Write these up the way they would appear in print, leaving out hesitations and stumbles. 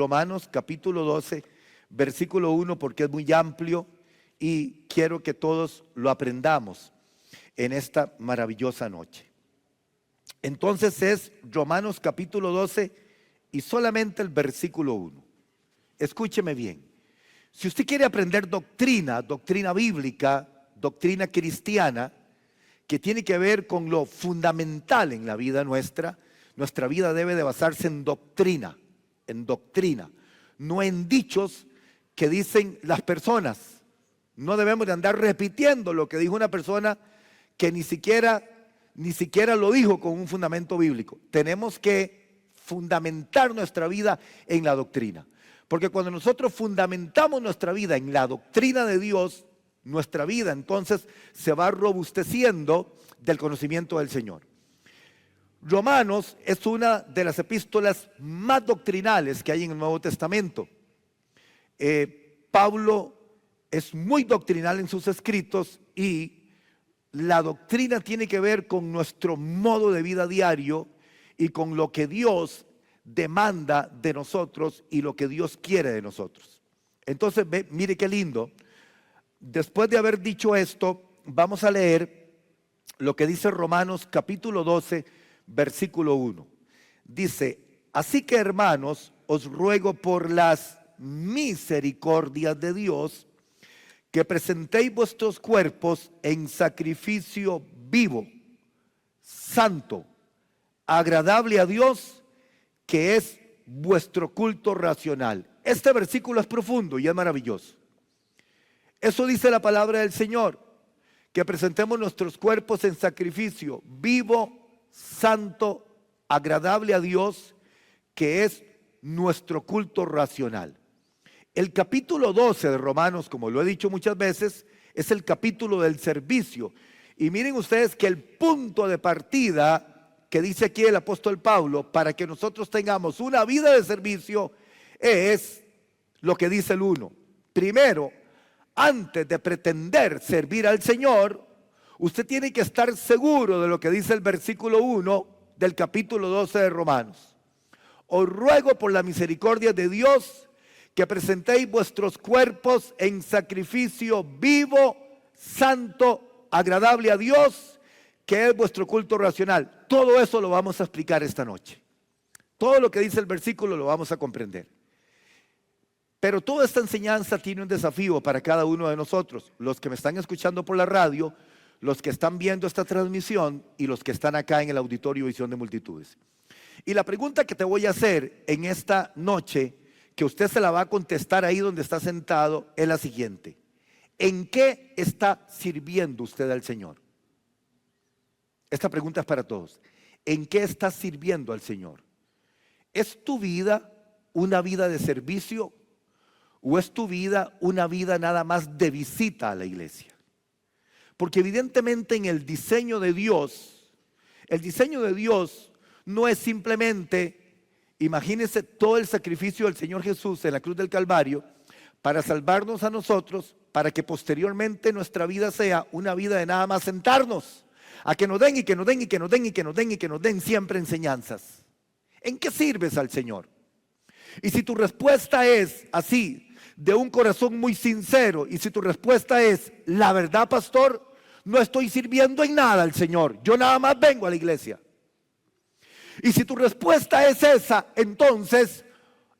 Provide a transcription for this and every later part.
Romanos capítulo 12, versículo 1, porque es muy amplio y quiero que todos lo aprendamos en esta maravillosa noche. Entonces es Romanos capítulo 12 y solamente el versículo 1. Escúcheme bien. Si usted quiere aprender doctrina bíblica, doctrina cristiana, que tiene que ver con lo fundamental en la vida nuestra vida debe de basarse en doctrina, no en dichos que dicen las personas. No debemos de andar repitiendo lo que dijo una persona que ni siquiera lo dijo con un fundamento bíblico. Tenemos que fundamentar nuestra vida en la doctrina. Porque cuando nosotros fundamentamos nuestra vida en la doctrina de Dios, nuestra vida entonces se va robusteciendo del conocimiento del Señor. Romanos es una de las epístolas más doctrinales que hay en el Nuevo Testamento. Pablo es muy doctrinal en sus escritos y la doctrina tiene que ver con nuestro modo de vida diario y con lo que Dios demanda de nosotros y lo que Dios quiere de nosotros. Entonces, mire qué lindo. Después de haber dicho esto, vamos a leer lo que dice Romanos capítulo 12, versículo 1. Dice: así que, hermanos, os ruego por las misericordias de Dios que presentéis vuestros cuerpos en sacrificio vivo, santo, agradable a Dios, que es vuestro culto racional. Este versículo es profundo y es maravilloso. Eso dice la palabra del Señor, que presentemos nuestros cuerpos en sacrificio vivo, santo, agradable a Dios, que es nuestro culto racional. El capítulo 12 de Romanos, como lo he dicho muchas veces, es el capítulo del servicio. Y miren ustedes que el punto de partida que dice aquí el apóstol Pablo para que nosotros tengamos una vida de servicio es lo que dice el 1. Primero, antes de pretender servir al Señor, usted tiene que estar seguro de lo que dice el versículo 1 del capítulo 12 de Romanos. Os ruego por la misericordia de Dios que presentéis vuestros cuerpos en sacrificio vivo, santo, agradable a Dios, que es vuestro culto racional. Todo eso lo vamos a explicar esta noche. Todo lo que dice el versículo lo vamos a comprender. Pero toda esta enseñanza tiene un desafío para cada uno de nosotros, los que me están escuchando por la radio, los que están viendo esta transmisión y los que están acá en el auditorio Visión de Multitudes. Y la pregunta que te voy a hacer en esta noche, que usted se la va a contestar ahí donde está sentado, es la siguiente: ¿en qué está sirviendo usted al Señor? Esta pregunta es para todos. ¿En qué estás sirviendo al Señor? ¿Es tu vida una vida de servicio o es tu vida una vida nada más de visita a la iglesia? Porque evidentemente en el diseño de Dios no es simplemente, imagínense todo el sacrificio del Señor Jesús en la cruz del Calvario para salvarnos a nosotros, para que posteriormente nuestra vida sea una vida de nada más sentarnos a que nos den y que nos den y que nos den y que nos den y que nos den siempre enseñanzas. ¿En qué sirves al Señor? Y si tu respuesta es así, de un corazón muy sincero, y si tu respuesta es: la verdad, pastor, no estoy sirviendo en nada al Señor, yo nada más vengo a la iglesia. Y si tu respuesta es esa, entonces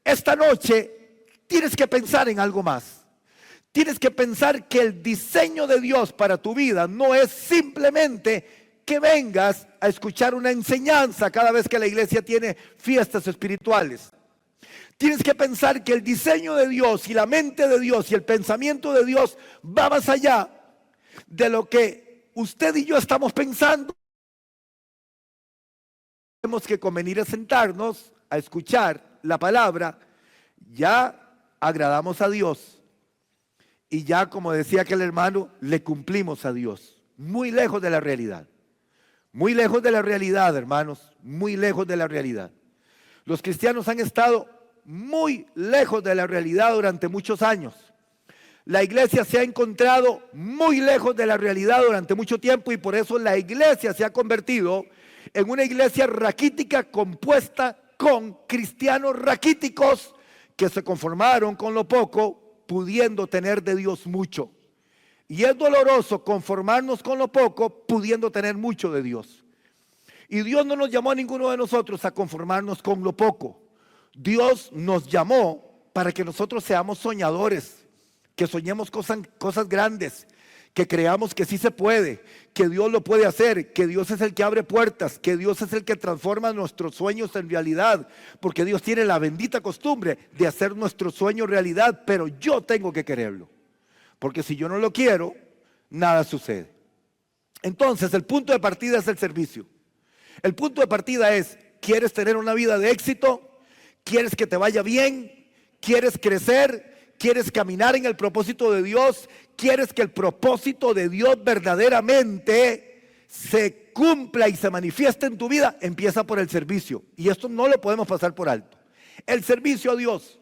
esta noche tienes que pensar en algo más. Tienes que pensar que el diseño de Dios para tu vida no es simplemente que vengas a escuchar una enseñanza cada vez que la iglesia tiene fiestas espirituales. Tienes que pensar que el diseño de Dios y la mente de Dios y el pensamiento de Dios va más allá de lo que usted y yo estamos pensando. Tenemos que convenir a sentarnos a escuchar la palabra. Ya agradamos a Dios y ya, como decía aquel hermano, le cumplimos a Dios. Muy lejos de la realidad. Muy lejos de la realidad, hermanos. Muy lejos de la realidad. Los cristianos han estado muy lejos de la realidad durante muchos años. La iglesia se ha encontrado muy lejos de la realidad durante mucho tiempo y por eso la iglesia se ha convertido en una iglesia raquítica compuesta con cristianos raquíticos que se conformaron con lo poco, pudiendo tener de Dios mucho. Y es doloroso conformarnos con lo poco, pudiendo tener mucho de Dios. Y Dios no nos llamó a ninguno de nosotros a conformarnos con lo poco. Dios nos llamó para que nosotros seamos soñadores, que soñemos cosas grandes, que creamos que sí se puede, que Dios lo puede hacer, que Dios es el que abre puertas, que Dios es el que transforma nuestros sueños en realidad, porque Dios tiene la bendita costumbre de hacer nuestros sueños realidad, pero yo tengo que quererlo, porque si yo no lo quiero, nada sucede. Entonces, el punto de partida es el servicio. El punto de partida es, ¿quieres tener una vida de éxito? ¿Quieres que te vaya bien? ¿Quieres crecer? ¿Quieres caminar en el propósito de Dios? ¿Quieres que el propósito de Dios verdaderamente se cumpla y se manifieste en tu vida? Empieza por el servicio. Y esto no lo podemos pasar por alto. El servicio a Dios.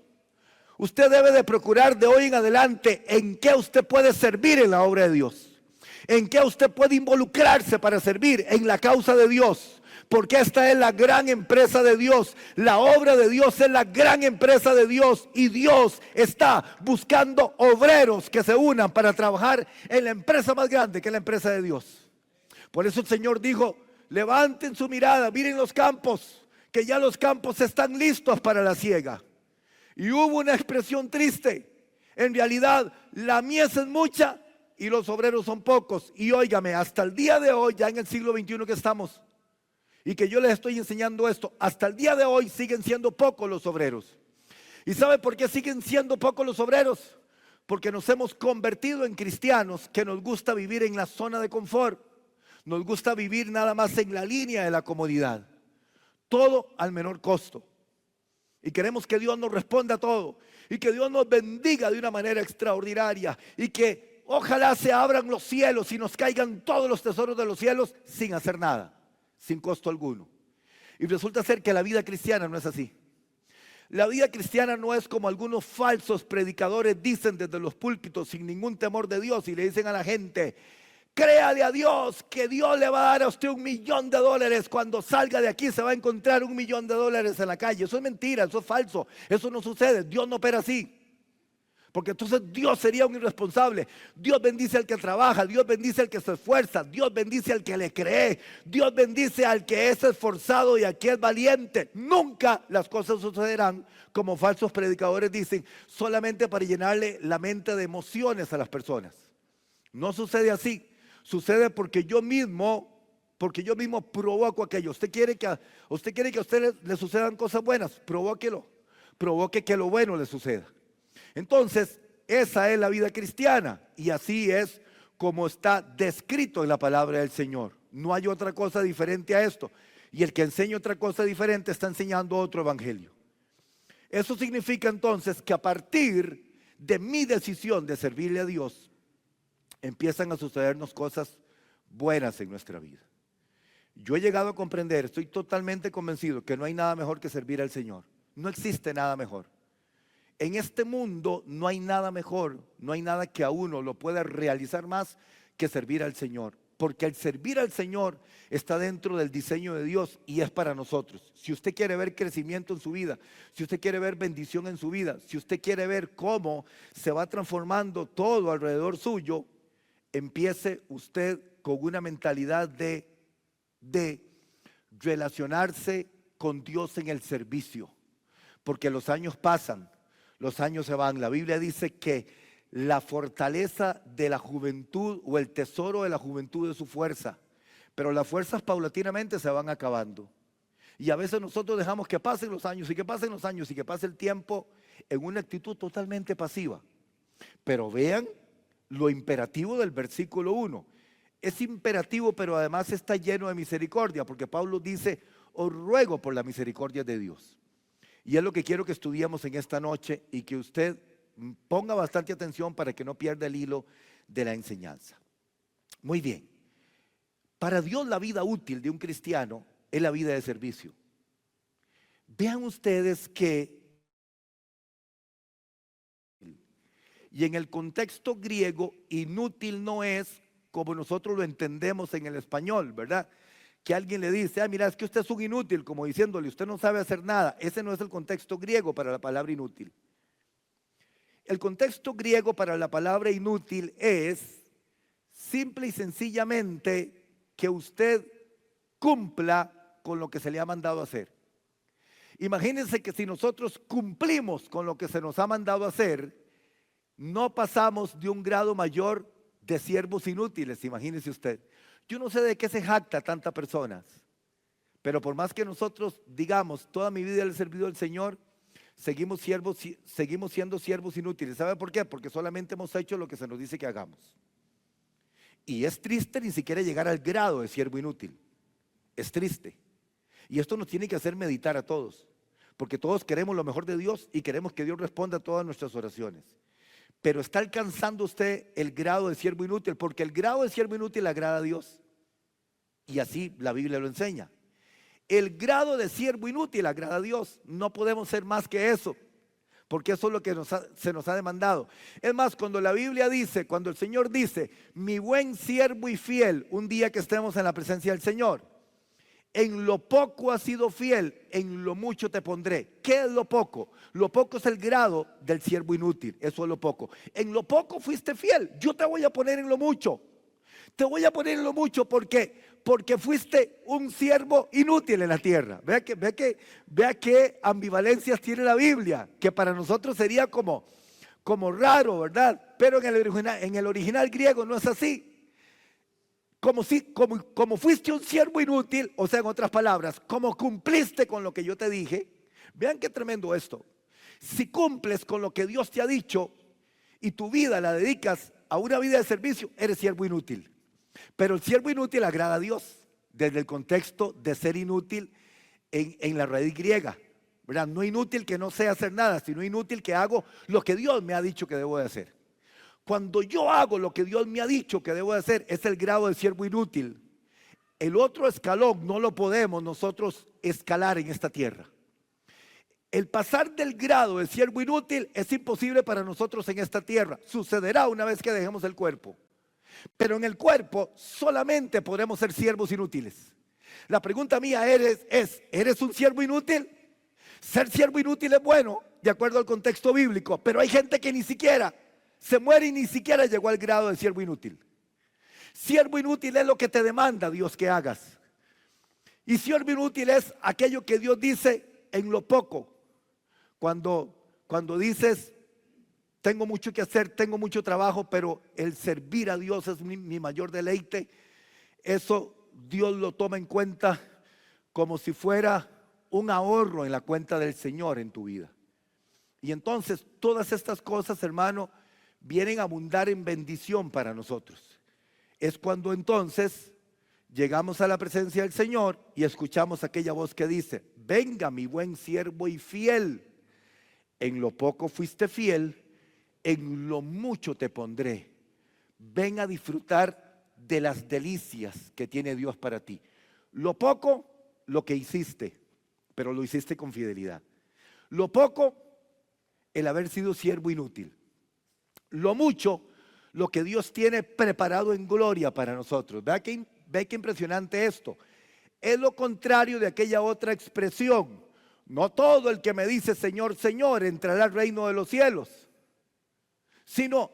Usted debe de procurar de hoy en adelante en qué usted puede servir en la obra de Dios. En qué usted puede involucrarse para servir en la causa de Dios. Porque esta es la gran empresa de Dios. La obra de Dios es la gran empresa de Dios. Y Dios está buscando obreros que se unan para trabajar en la empresa más grande, que es la empresa de Dios. Por eso el Señor dijo, levanten su mirada, miren los campos, que ya los campos están listos para la siega. Y hubo una expresión triste. En realidad, la mies es mucha y los obreros son pocos. Y óigame, hasta el día de hoy, ya en el siglo XXI que estamos, y que yo les estoy enseñando esto, hasta el día de hoy siguen siendo pocos los obreros. ¿Y sabe por qué siguen siendo pocos los obreros? Porque nos hemos convertido en cristianos que nos gusta vivir en la zona de confort. Nos gusta vivir nada más en la línea de la comodidad. Todo al menor costo. Y queremos que Dios nos responda a todo. Y que Dios nos bendiga de una manera extraordinaria. Y que ojalá se abran los cielos y nos caigan todos los tesoros de los cielos sin hacer nada. Sin costo alguno. Y resulta ser que la vida cristiana no es así. La vida cristiana no es como algunos falsos predicadores dicen desde los púlpitos sin ningún temor de Dios y le dicen a la gente, créale a Dios que Dios le va a dar a usted $1.000.000. Cuando salga de aquí se va a encontrar $1.000.000 en la calle. Eso es mentira, eso es falso, eso no sucede. Dios no opera así. Porque entonces Dios sería un irresponsable. Dios bendice al que trabaja, Dios bendice al que se esfuerza, Dios bendice al que le cree, Dios bendice al que es esforzado y al que es valiente. Nunca las cosas sucederán como falsos predicadores dicen, solamente para llenarle la mente de emociones a las personas. No sucede así. Sucede porque yo mismo provoco aquello. Usted quiere que a usted le sucedan cosas buenas, provóquelo. Provoque que lo bueno le suceda. Entonces, esa es la vida cristiana y así es como está descrito en la palabra del Señor. No hay otra cosa diferente a esto. Y el que enseña otra cosa diferente está enseñando otro evangelio. Eso significa entonces que a partir de mi decisión de servirle a Dios, empiezan a sucedernos cosas buenas en nuestra vida. Yo he llegado a comprender, estoy totalmente convencido que no hay nada mejor que servir al Señor. No existe nada mejor. En este mundo no hay nada mejor, no hay nada que a uno lo pueda realizar más que servir al Señor. Porque el servir al Señor está dentro del diseño de Dios y es para nosotros. Si usted quiere ver crecimiento en su vida, si usted quiere ver bendición en su vida, si usted quiere ver cómo se va transformando todo alrededor suyo, empiece usted con una mentalidad de relacionarse con Dios en el servicio. Porque los años pasan. Los años se van. La Biblia dice que la fortaleza de la juventud o el tesoro de la juventud es su fuerza. Pero las fuerzas paulatinamente se van acabando. Y a veces nosotros dejamos que pasen los años y que pasen los años y que pase el tiempo en una actitud totalmente pasiva. Pero vean lo imperativo del versículo 1. Es imperativo, pero además está lleno de misericordia, porque Pablo dice, os ruego por la misericordia de Dios. Y es lo que quiero que estudiemos en esta noche y que usted ponga bastante atención para que no pierda el hilo de la enseñanza. Muy bien. Para Dios la vida útil de un cristiano es la vida de servicio. Vean ustedes que, y en el contexto griego, inútil no es como nosotros lo entendemos en el español, ¿verdad? Que alguien le dice, mira, es que usted es un inútil, como diciéndole, usted no sabe hacer nada. Ese no es el contexto griego para la palabra inútil. El contexto griego para la palabra inútil es simple y sencillamente que usted cumpla con lo que se le ha mandado a hacer. Imagínense que si nosotros cumplimos con lo que se nos ha mandado a hacer, no pasamos de un grado mayor de siervos inútiles, imagínese usted. Yo no sé de qué se jacta tantas personas, pero por más que nosotros digamos, toda mi vida le he servido al Señor, seguimos siendo siervos inútiles. ¿Sabe por qué? Porque solamente hemos hecho lo que se nos dice que hagamos. Y es triste ni siquiera llegar al grado de siervo inútil. Es triste. Y esto nos tiene que hacer meditar a todos, porque todos queremos lo mejor de Dios y queremos que Dios responda a todas nuestras oraciones. Pero ¿está alcanzando usted el grado de siervo inútil? Porque el grado de siervo inútil agrada a Dios. Y así la Biblia lo enseña. El grado de siervo inútil agrada a Dios. No podemos ser más que eso, porque eso es lo que se nos ha demandado. Es más, cuando la Biblia dice, cuando el Señor dice, mi buen siervo y fiel, un día que estemos en la presencia del Señor, en lo poco has sido fiel, en lo mucho te pondré. ¿Qué es lo poco? Lo poco es el grado del siervo inútil, eso es lo poco. En lo poco fuiste fiel, yo te voy a poner en lo mucho. Te voy a poner en lo mucho porque fuiste un siervo inútil en la tierra. Vea qué ambivalencias tiene la Biblia, que para nosotros sería como raro, ¿verdad? Pero en el original griego no es así. Como fuiste un siervo inútil, o sea, en otras palabras, como cumpliste con lo que yo te dije. Vean qué tremendo esto. Si cumples con lo que Dios te ha dicho y tu vida la dedicas a una vida de servicio, eres siervo inútil. Pero el siervo inútil agrada a Dios desde el contexto de ser inútil en la raíz griega, ¿verdad? No inútil que no sé hacer nada, sino inútil que hago lo que Dios me ha dicho que debo de hacer. Cuando yo hago lo que Dios me ha dicho que debo de hacer, es el grado de siervo inútil. El otro escalón no lo podemos nosotros escalar en esta tierra. El pasar del grado de siervo inútil es imposible para nosotros en esta tierra. Sucederá una vez que dejemos el cuerpo. Pero en el cuerpo solamente podremos ser siervos inútiles. La pregunta mía ¿eres un siervo inútil? Ser siervo inútil es bueno, de acuerdo al contexto bíblico, pero hay gente que ni siquiera se muere y ni siquiera llegó al grado de siervo inútil. Siervo inútil es lo que te demanda Dios que hagas. Y siervo inútil es aquello que Dios dice en lo poco. Cuando dices, tengo mucho que hacer, tengo mucho trabajo, pero el servir a Dios es mi mayor deleite, eso Dios lo toma en cuenta como si fuera un ahorro en la cuenta del Señor en tu vida. Y entonces todas estas cosas, hermano, vienen a abundar en bendición para nosotros. Es cuando entonces llegamos a la presencia del Señor y escuchamos aquella voz que dice, venga mi buen siervo y fiel, en lo poco fuiste fiel, en lo mucho te pondré. Ven a disfrutar de las delicias que tiene Dios para ti. Lo poco, lo que hiciste, pero lo hiciste con fidelidad. Lo poco, el haber sido siervo inútil. Lo mucho, lo que Dios tiene preparado en gloria para nosotros. Ve qué impresionante esto. Es lo contrario de aquella otra expresión. No todo el que me dice Señor, Señor entrará al reino de los cielos, sino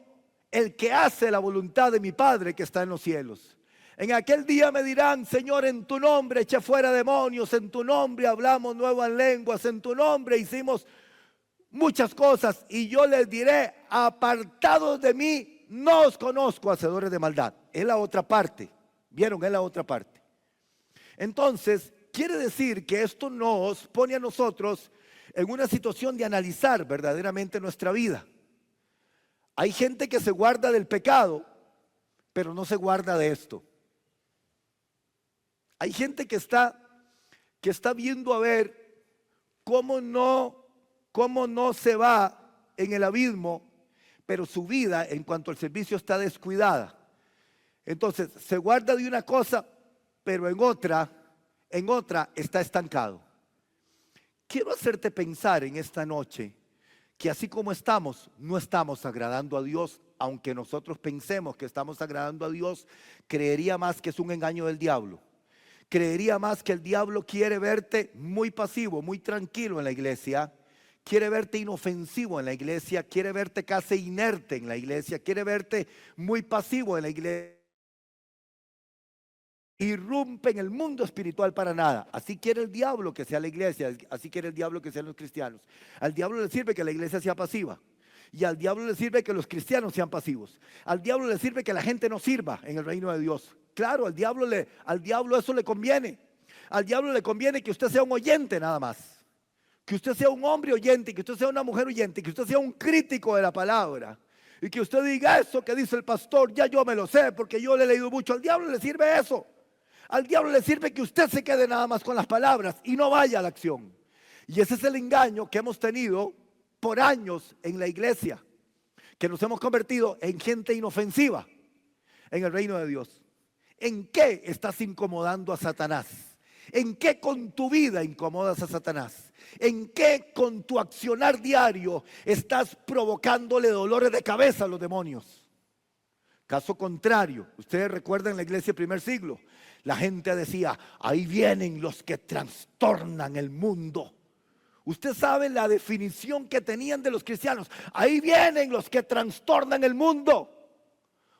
el que hace la voluntad de mi Padre que está en los cielos. En aquel día me dirán, Señor, en tu nombre eché fuera demonios, en tu nombre hablamos nuevas lenguas, en tu nombre hicimos muchas cosas, y yo les diré, apartados de mí, no os conozco, hacedores de maldad. Es la otra parte, ¿vieron? Es la otra parte. Entonces, quiere decir que esto nos pone a nosotros en una situación de analizar verdaderamente nuestra vida. Hay gente que se guarda del pecado, pero no se guarda de esto. Hay gente que está viendo a ver cómo no se va en el abismo, pero su vida en cuanto al servicio está descuidada. Entonces se guarda de una cosa, pero en otra está estancado. Quiero hacerte pensar en esta noche que así como estamos, no estamos agradando a Dios. Aunque nosotros pensemos que estamos agradando a Dios, creería más que es un engaño del diablo. Creería más que el diablo quiere verte muy pasivo, muy tranquilo en la iglesia, quiere verte inofensivo en la iglesia, quiere verte casi inerte en la iglesia, quiere verte muy pasivo en la iglesia. Irrumpe en el mundo espiritual para nada. Así quiere el diablo que sea la iglesia, así quiere el diablo que sean los cristianos. Al diablo le sirve que la iglesia sea pasiva. Y al diablo le sirve que los cristianos sean pasivos. Al diablo le sirve que la gente no sirva en el reino de Dios. Claro, al diablo eso le conviene. Al diablo le conviene que usted sea un oyente nada más. Que usted sea un hombre oyente, que usted sea una mujer oyente, que usted sea un crítico de la palabra. Y que usted diga eso que dice el pastor, ya yo me lo sé porque yo le he leído mucho. Al diablo le sirve eso. Al diablo le sirve que usted se quede nada más con las palabras y no vaya a la acción. Y ese es el engaño que hemos tenido por años en la iglesia, que nos hemos convertido en gente inofensiva en el reino de Dios. ¿En qué estás incomodando a Satanás? ¿En qué con tu vida incomodas a Satanás? ¿En qué con tu accionar diario estás provocándole dolores de cabeza a los demonios? Caso contrario, ustedes recuerdan la iglesia del primer siglo, la gente decía, ahí vienen los que trastornan el mundo. Usted sabe la definición que tenían de los cristianos. Ahí vienen los que trastornan el mundo.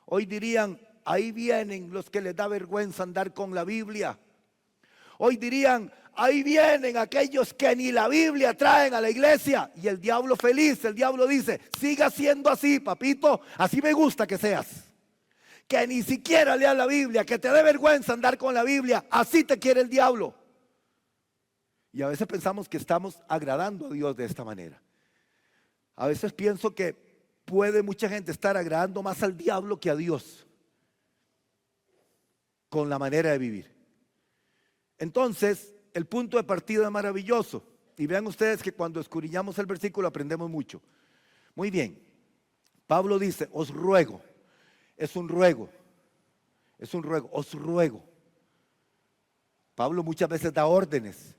Hoy dirían, ahí vienen los que les da vergüenza andar con la Biblia. Hoy dirían, ahí vienen aquellos que ni la Biblia traen a la iglesia. Y el diablo feliz, el diablo dice, siga siendo así, papito, así me gusta que seas. Que ni siquiera leas la Biblia, que te dé vergüenza andar con la Biblia, así te quiere el diablo. Y a veces pensamos que estamos agradando a Dios de esta manera. A veces pienso que puede mucha gente estar agradando más al diablo que a Dios con la manera de vivir. Entonces, el punto de partida es maravilloso. Y vean ustedes que cuando escudriñamos el versículo aprendemos mucho. Muy bien, Pablo dice, os ruego, es un ruego, os ruego. Pablo muchas veces da órdenes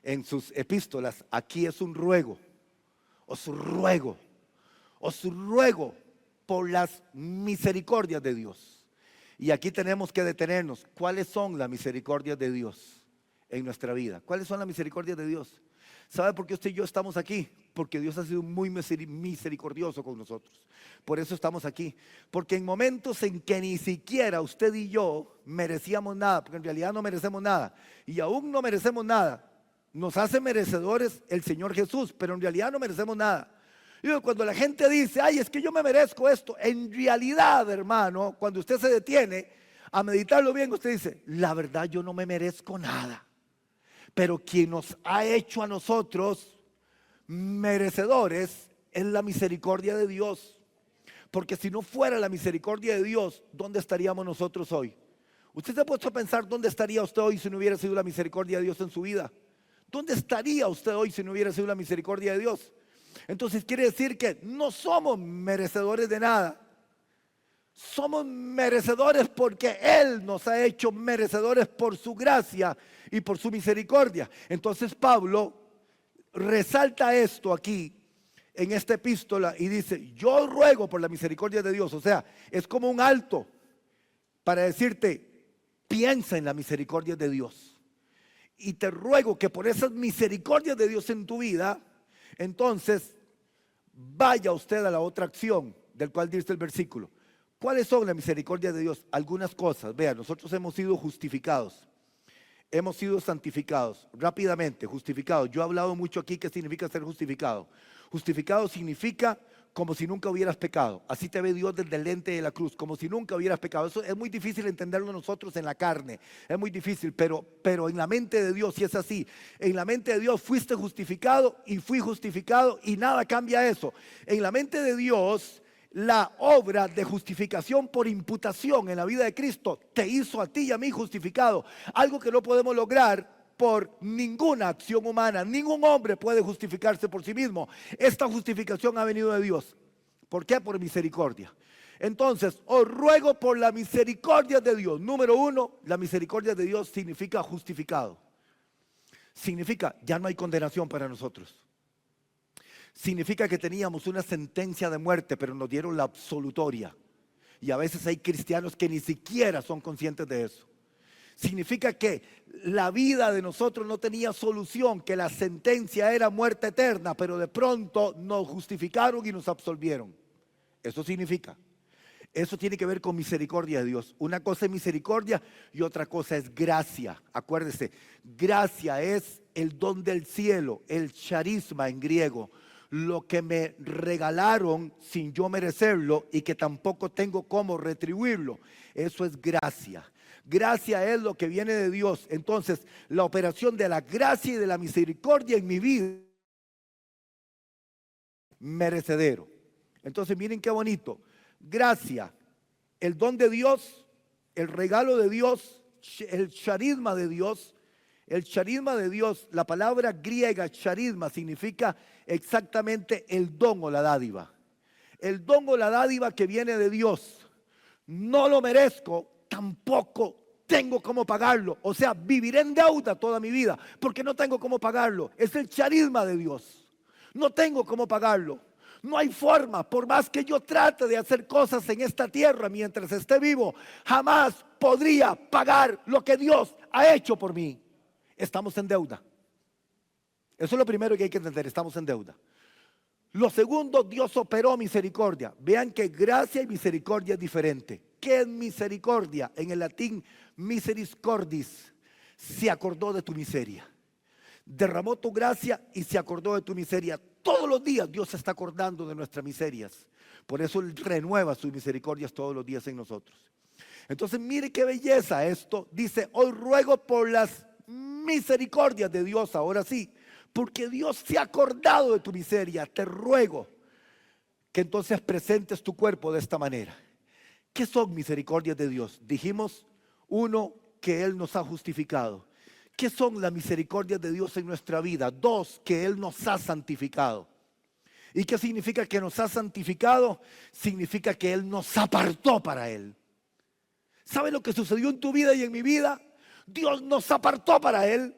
en sus epístolas, aquí es un ruego, os ruego por las misericordias de Dios. Y aquí tenemos que detenernos. ¿Cuáles son las misericordias de Dios en nuestra vida? ¿Cuáles son las misericordias de Dios? ¿Sabe por qué usted y yo estamos aquí? Porque Dios ha sido muy misericordioso con nosotros. Por eso estamos aquí. Porque en momentos en que ni siquiera usted y yo merecíamos nada, porque en realidad no merecemos nada, y aún no merecemos nada, nos hace merecedores el Señor Jesús, pero en realidad no merecemos nada. Y cuando la gente dice, ay, es que yo me merezco esto, en realidad, hermano, cuando usted se detiene a meditarlo bien, usted dice, la verdad yo no me merezco nada. Pero quien nos ha hecho a nosotros merecedores es la misericordia de Dios. Porque si no fuera la misericordia de Dios, ¿dónde estaríamos nosotros hoy? Usted se ha puesto a pensar dónde estaría usted hoy si no hubiera sido la misericordia de Dios en su vida. ¿Dónde estaría usted hoy si no hubiera sido la misericordia de Dios? Entonces quiere decir que no somos merecedores de nada. Somos merecedores porque Él nos ha hecho merecedores por su gracia y por su misericordia. Entonces Pablo resalta esto aquí en esta epístola y dice, yo ruego por la misericordia de Dios. O sea, es como un alto para decirte, piensa en la misericordia de Dios. Y te ruego que por esas misericordias de Dios en tu vida, entonces vaya usted a la otra acción del cual dice el versículo. ¿Cuáles son las misericordias de Dios? Algunas cosas. Vean, nosotros hemos sido justificados. Hemos sido santificados. Rápidamente, justificados. Yo he hablado mucho aquí qué significa ser justificado. Justificado significa como si nunca hubieras pecado. Así te ve Dios desde el lente de la cruz, como si nunca hubieras pecado. Eso es muy difícil entenderlo nosotros en la carne. Es muy difícil, pero en la mente de Dios sí es así. En la mente de Dios fuiste justificado y fui justificado y nada cambia eso. En la mente de Dios, la obra de justificación por imputación en la vida de Cristo te hizo a ti y a mí justificado. Algo que no podemos lograr por ninguna acción humana. Ningún hombre puede justificarse por sí mismo. Esta justificación ha venido de Dios. ¿Por qué? Por misericordia. Entonces, os ruego por la misericordia de Dios. Número uno, la misericordia de Dios significa justificado. Significa, ya no hay condenación para nosotros. Significa que teníamos una sentencia de muerte, pero nos dieron la absolutoria. Y a veces hay cristianos que ni siquiera son conscientes de eso. Significa que la vida de nosotros no tenía solución, que la sentencia era muerte eterna, pero de pronto nos justificaron y nos absolvieron. Eso significa. Eso tiene que ver con misericordia de Dios. Una cosa es misericordia y otra cosa es gracia. Acuérdese, gracia es el don del cielo, el charisma en griego. Lo que me regalaron sin yo merecerlo y que tampoco tengo cómo retribuirlo. Eso es gracia. Gracia es lo que viene de Dios. Entonces, la operación de la gracia y de la misericordia en mi vida, merecedero. Entonces, miren qué bonito. Gracia, el don de Dios, el regalo de Dios, el charisma de Dios. El charisma de Dios, la palabra griega charisma significa exactamente el don o la dádiva. El don o la dádiva que viene de Dios. No lo merezco, tampoco tengo cómo pagarlo. O sea, viviré en deuda toda mi vida porque no tengo cómo pagarlo. Es el charisma de Dios. No tengo cómo pagarlo. No hay forma, por más que yo trate de hacer cosas en esta tierra mientras esté vivo, jamás podría pagar lo que Dios ha hecho por mí. Estamos en deuda. Eso es lo primero que hay que entender, estamos en deuda. Lo segundo, Dios operó misericordia. Vean que gracia y misericordia es diferente. ¿Qué es misericordia? En el latín, misericordis. Se acordó de tu miseria. Derramó tu gracia y se acordó de tu miseria. Todos los días Dios se está acordando de nuestras miserias. Por eso Él renueva sus misericordias todos los días en nosotros. Entonces mire qué belleza esto. Dice, hoy ruego por las misericordias de Dios, ahora sí, porque Dios se ha acordado de tu miseria. Te ruego que entonces presentes tu cuerpo de esta manera. ¿Qué son misericordias de Dios? Dijimos, uno, que Él nos ha justificado. ¿Qué son las misericordias de Dios en nuestra vida? Dos, que Él nos ha santificado. ¿Y qué significa que nos ha santificado? Significa que Él nos apartó para Él. ¿Sabe lo que sucedió en tu vida y en mi vida? Dios nos apartó para Él.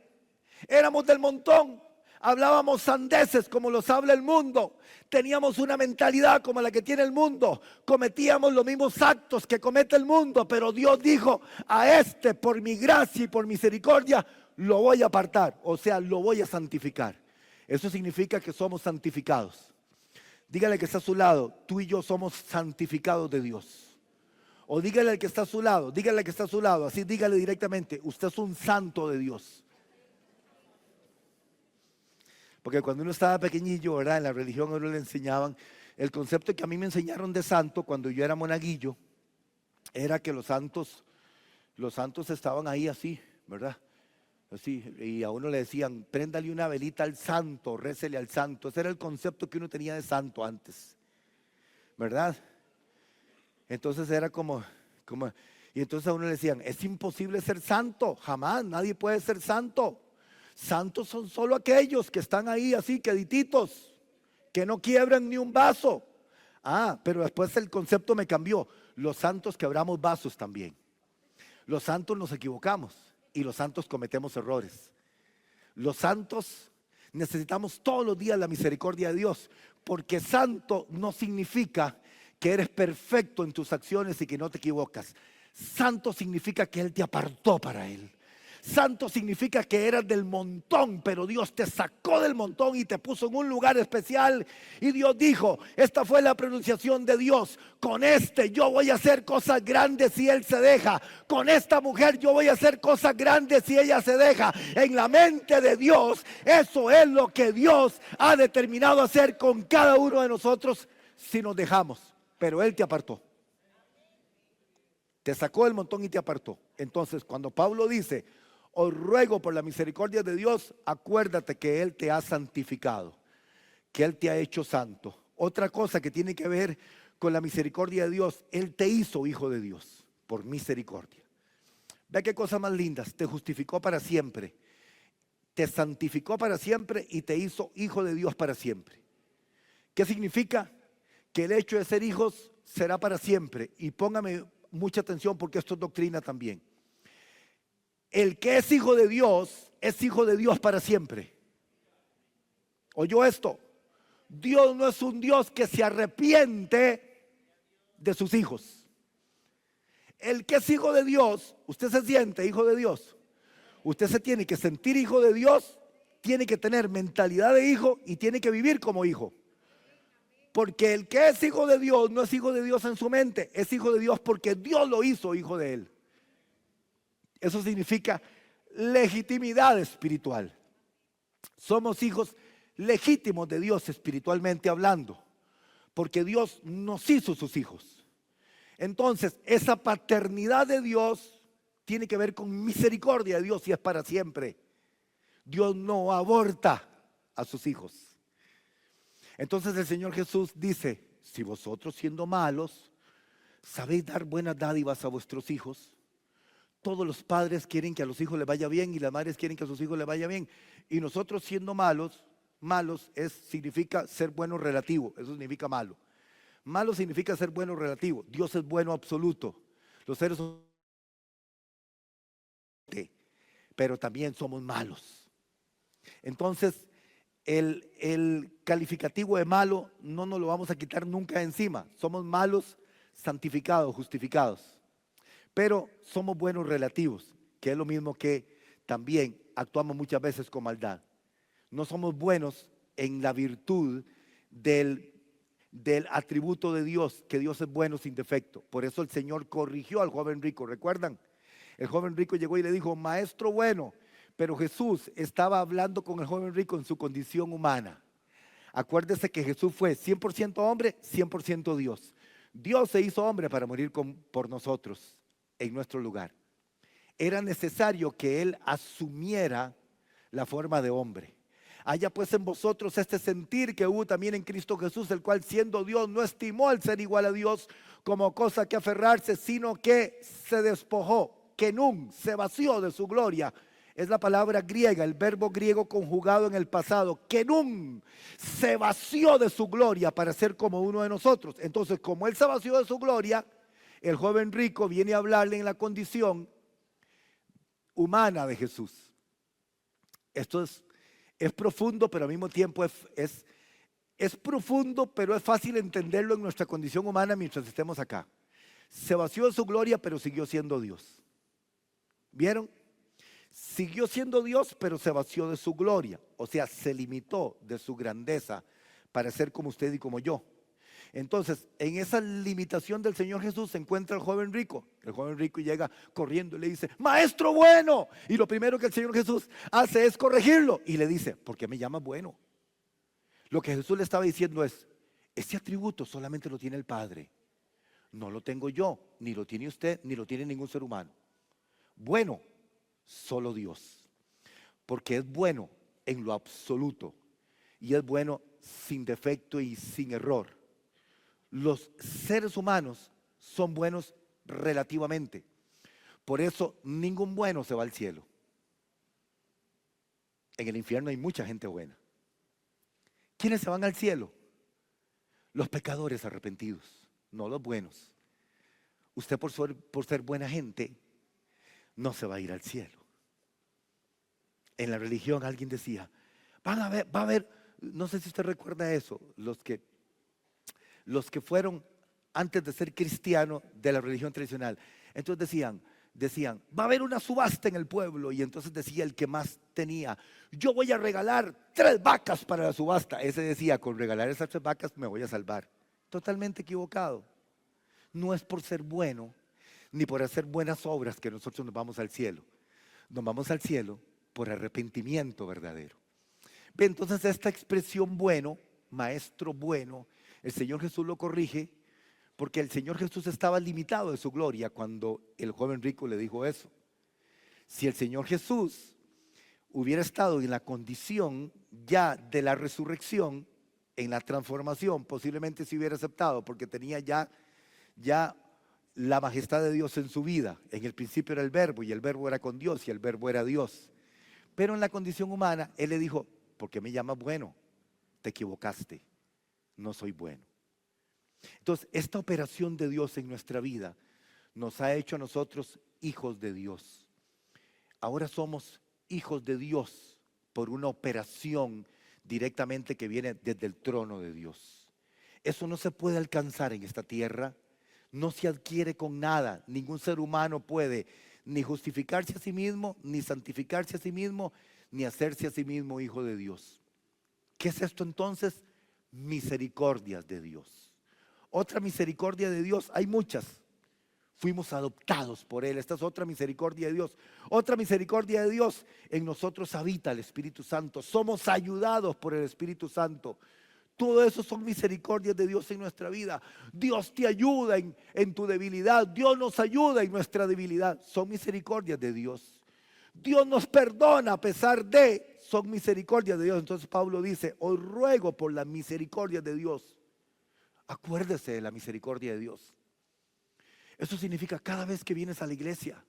Éramos del montón. Hablábamos sandeces como los habla el mundo. Teníamos una mentalidad como la que tiene el mundo. Cometíamos los mismos actos que comete el mundo. Pero Dios dijo, a este por mi gracia y por misericordia lo voy a apartar. O sea, lo voy a santificar. Eso significa que somos santificados. Dígale que está a su lado, tú y yo somos santificados de Dios. O dígale al que está a su lado, dígale al que está a su lado, así dígale directamente, usted es un santo de Dios. Porque cuando uno estaba pequeñillo, ¿verdad? En la religión a uno le enseñaban, el concepto que a mí me enseñaron de santo cuando yo era monaguillo, era que los santos estaban ahí así, ¿verdad? Así, y a uno le decían, préndale una velita al santo, récele al santo. Ese era el concepto que uno tenía de santo antes, ¿verdad? Entonces era como, y entonces a uno le decían, es imposible ser santo, jamás, nadie puede ser santo. Santos son solo aquellos que están ahí así quedititos, que no quiebran ni un vaso. Ah, pero después el concepto me cambió. Los santos quebramos vasos también. Los santos nos equivocamos y los santos cometemos errores. Los santos necesitamos todos los días la misericordia de Dios, porque santo no significa que eres perfecto en tus acciones y que no te equivocas. Santo significa que Él te apartó para Él. Santo significa que eras del montón, pero Dios te sacó del montón y te puso en un lugar especial. Y Dios dijo, esta fue la pronunciación de Dios, con este yo voy a hacer cosas grandes si él se deja. Con esta mujer yo voy a hacer cosas grandes si ella se deja. En la mente de Dios, eso es lo que Dios ha determinado hacer con cada uno de nosotros si nos dejamos. Pero Él te apartó. Te sacó del montón y te apartó. Entonces, cuando Pablo dice, os ruego por la misericordia de Dios, acuérdate que Él te ha santificado, que Él te ha hecho santo. Otra cosa que tiene que ver con la misericordia de Dios, Él te hizo hijo de Dios por misericordia. Ve qué cosas más lindas, te justificó para siempre, te santificó para siempre y te hizo hijo de Dios para siempre. ¿Qué significa? Que el hecho de ser hijos será para siempre. Y póngame mucha atención porque esto es doctrina también. El que es hijo de Dios para siempre. ¿Oyó esto? Dios no es un Dios que se arrepiente de sus hijos. el que es hijo de Dios, usted se siente hijo de Dios. Usted se tiene que sentir hijo de Dios, tiene que tener mentalidad de hijo y tiene que vivir como hijo. Porque el que es hijo de Dios no es hijo de Dios en su mente, es hijo de Dios porque Dios lo hizo hijo de él. Eso significa legitimidad espiritual. Somos hijos legítimos de Dios espiritualmente hablando, porque Dios nos hizo sus hijos. Entonces, esa paternidad de Dios tiene que ver con misericordia de Dios y es para siempre. Dios no aborta a sus hijos. Entonces el Señor Jesús dice, si vosotros siendo malos sabéis dar buenas dádivas a vuestros hijos. Todos los padres quieren que a los hijos les vaya bien y las madres quieren que a sus hijos les vaya bien. Y nosotros siendo malos significa ser bueno relativo, eso significa malo. Malo significa ser bueno relativo. Dios es bueno absoluto. Los seres humanos, pero también somos malos. Entonces, el calificativo de malo no nos lo vamos a quitar nunca de encima. Somos malos, santificados, justificados. Pero somos buenos relativos, que es lo mismo que también actuamos muchas veces con maldad. No somos buenos en la virtud del atributo de Dios, que Dios es bueno sin defecto. Por eso el Señor corrigió al joven rico, ¿recuerdan? El joven rico llegó y le dijo, maestro bueno, pero Jesús estaba hablando con el joven rico en su condición humana. Acuérdese que Jesús fue 100% hombre, 100% Dios. Dios se hizo hombre para morir por nosotros en nuestro lugar. Era necesario que Él asumiera la forma de hombre. Haya pues en vosotros este sentir que hubo también en Cristo Jesús, el cual siendo Dios no estimó el ser igual a Dios como cosa que aferrarse, sino que se despojó, kenum, se vació de su gloria. Es la palabra griega, el verbo griego conjugado en el pasado, kenum, se vació de su gloria para ser como uno de nosotros. Entonces, como Él se vació de su gloria, el joven rico viene a hablarle en la condición humana de Jesús. Esto es profundo, pero al mismo tiempo es profundo, pero es fácil entenderlo en nuestra condición humana mientras estemos acá. Se vació de su gloria, pero siguió siendo Dios. ¿Vieron? Siguió siendo Dios, pero se vació de su gloria. O sea, se limitó de su grandeza para ser como usted y como yo. Entonces, en esa limitación del Señor Jesús se encuentra el joven rico. El joven rico llega corriendo y le dice, maestro bueno. Y lo primero que el Señor Jesús hace es corregirlo. Y le dice, ¿por qué me llamas bueno? Lo que Jesús le estaba diciendo es, este atributo solamente lo tiene el Padre. No lo tengo yo, ni lo tiene usted, ni lo tiene ningún ser humano. Bueno, solo Dios. Porque es bueno en lo absoluto. Y es bueno sin defecto y sin error. Los seres humanos son buenos relativamente. Por eso ningún bueno se va al cielo. En el infierno hay mucha gente buena. ¿Quiénes se van al cielo? Los pecadores arrepentidos, no los buenos. Usted por ser buena gente no se va a ir al cielo. En la religión alguien decía, va a haber, no sé si usted recuerda eso, los que fueron antes de ser cristiano de la religión tradicional. Entonces decían, va a haber una subasta en el pueblo. Y entonces decía el que más tenía, yo voy a regalar 3 vacas para la subasta. Ese decía, con regalar esas 3 vacas me voy a salvar. Totalmente equivocado. No es por ser bueno, ni por hacer buenas obras que nosotros nos vamos al cielo. Nos vamos al cielo por arrepentimiento verdadero. Ve, entonces esta expresión bueno, maestro bueno, el Señor Jesús lo corrige porque el Señor Jesús estaba limitado de su gloria cuando el joven rico le dijo eso. Si el Señor Jesús hubiera estado en la condición ya de la resurrección, en la transformación, posiblemente se hubiera aceptado porque tenía ya la majestad de Dios en su vida. En el principio era el verbo y el verbo era con Dios y el verbo era Dios. Pero en la condición humana, Él le dijo, ¿por qué me llamas bueno? Te equivocaste, no soy bueno. Entonces, esta operación de Dios en nuestra vida nos ha hecho a nosotros hijos de Dios. Ahora somos hijos de Dios por una operación directamente que viene desde el trono de Dios. Eso no se puede alcanzar en esta tierra. no se adquiere con nada. Ningún ser humano puede ni justificarse a sí mismo, ni santificarse a sí mismo, ni hacerse a sí mismo hijo de Dios. ¿Qué es esto entonces? Misericordias de Dios. Otra misericordia de Dios, hay muchas. Fuimos adoptados por Él. Esta es otra misericordia de Dios. Otra misericordia de Dios, en nosotros habita el Espíritu Santo. Somos ayudados por el Espíritu Santo. Todo eso son misericordias de Dios en nuestra vida. Dios te ayuda en tu debilidad. Dios nos ayuda en nuestra debilidad. Son misericordias de Dios. Dios nos perdona a pesar de, son misericordias de Dios. Entonces Pablo dice, os ruego por la misericordia de Dios. Acuérdese de la misericordia de Dios. Eso significa cada vez que vienes a la iglesia,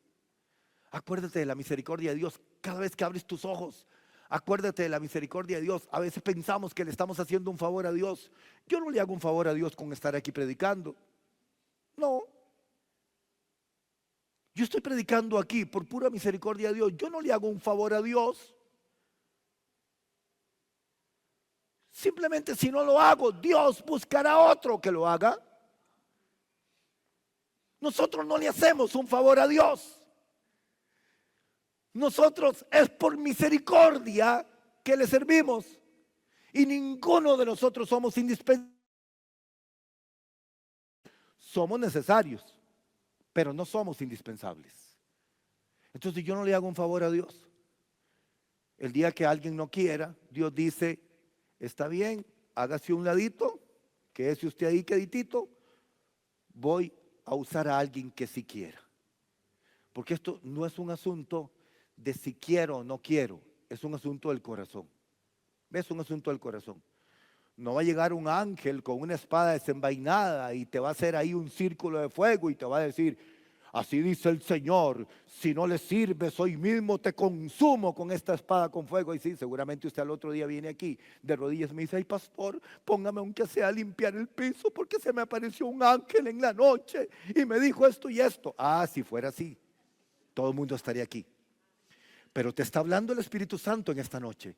acuérdate de la misericordia de Dios. Cada vez que abres tus ojos, acuérdate de la misericordia de Dios. A veces pensamos que le estamos haciendo un favor a Dios. Yo no le hago un favor a Dios con estar aquí predicando. No. Yo estoy predicando aquí por pura misericordia de Dios. Yo no le hago un favor a Dios. Simplemente si no lo hago, Dios buscará otro que lo haga. Nosotros no le hacemos un favor a Dios. Nosotros es por misericordia que le servimos. Y ninguno de nosotros somos indispensables. Somos necesarios, pero no somos indispensables. Entonces yo no le hago un favor a Dios. El día que alguien no quiera, Dios dice, está bien, hágase un ladito, quédese usted ahí queditito, voy a usar a alguien que sí quiera. Porque esto no es un asunto de si quiero o no quiero, es un asunto del corazón. Es un asunto del corazón. No va a llegar un ángel con una espada desenvainada y te va a hacer ahí un círculo de fuego y te va a decir, así dice el Señor, si no le sirves hoy mismo te consumo con esta espada con fuego. Y sí, seguramente usted al otro día viene aquí de rodillas y me dice, ay pastor, póngame aunque sea a limpiar el piso porque se me apareció un ángel en la noche y me dijo esto y esto. Ah, si fuera así, todo el mundo estaría aquí. Pero te está hablando el Espíritu Santo en esta noche.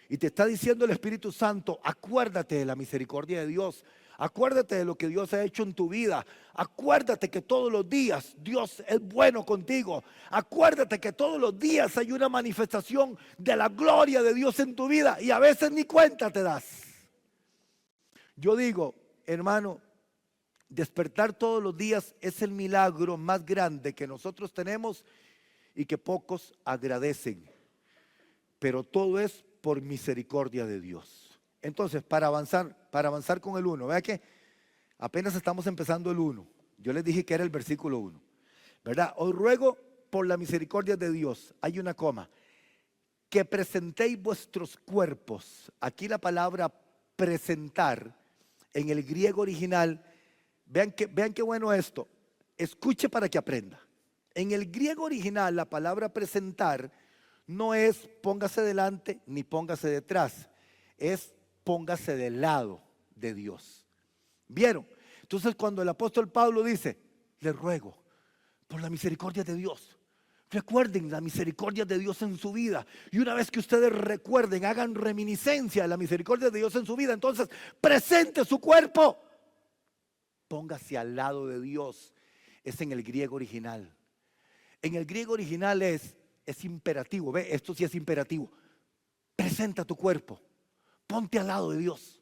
Y te está diciendo el Espíritu Santo, acuérdate de la misericordia de Dios. Acuérdate de lo que Dios ha hecho en tu vida. Acuérdate que todos los días Dios es bueno contigo. Acuérdate que todos los días hay una manifestación de la gloria de Dios en tu vida. Y a veces ni cuenta te das. Yo digo, hermano, despertar todos los días es el milagro más grande que nosotros tenemos y que pocos agradecen. Pero todo es por misericordia de Dios. Entonces, para avanzar con el 1, vea que apenas estamos empezando el 1. Yo les dije que era el versículo 1, ¿verdad? Os ruego por la misericordia de Dios, hay una coma, que presentéis vuestros cuerpos. Aquí la palabra presentar en el griego original, vean qué bueno esto, escuche para que aprenda. En el griego original la palabra presentar no es póngase delante ni póngase detrás, es póngase del lado de Dios. ¿Vieron? Entonces cuando el apóstol Pablo dice, les ruego por la misericordia de Dios, recuerden la misericordia de Dios en su vida. Y una vez que ustedes recuerden, hagan reminiscencia de la misericordia de Dios en su vida, entonces presente su cuerpo, póngase al lado de Dios. Es en el griego original. En el griego original es imperativo, ve, esto sí es imperativo. Presenta tu cuerpo, ponte al lado de Dios.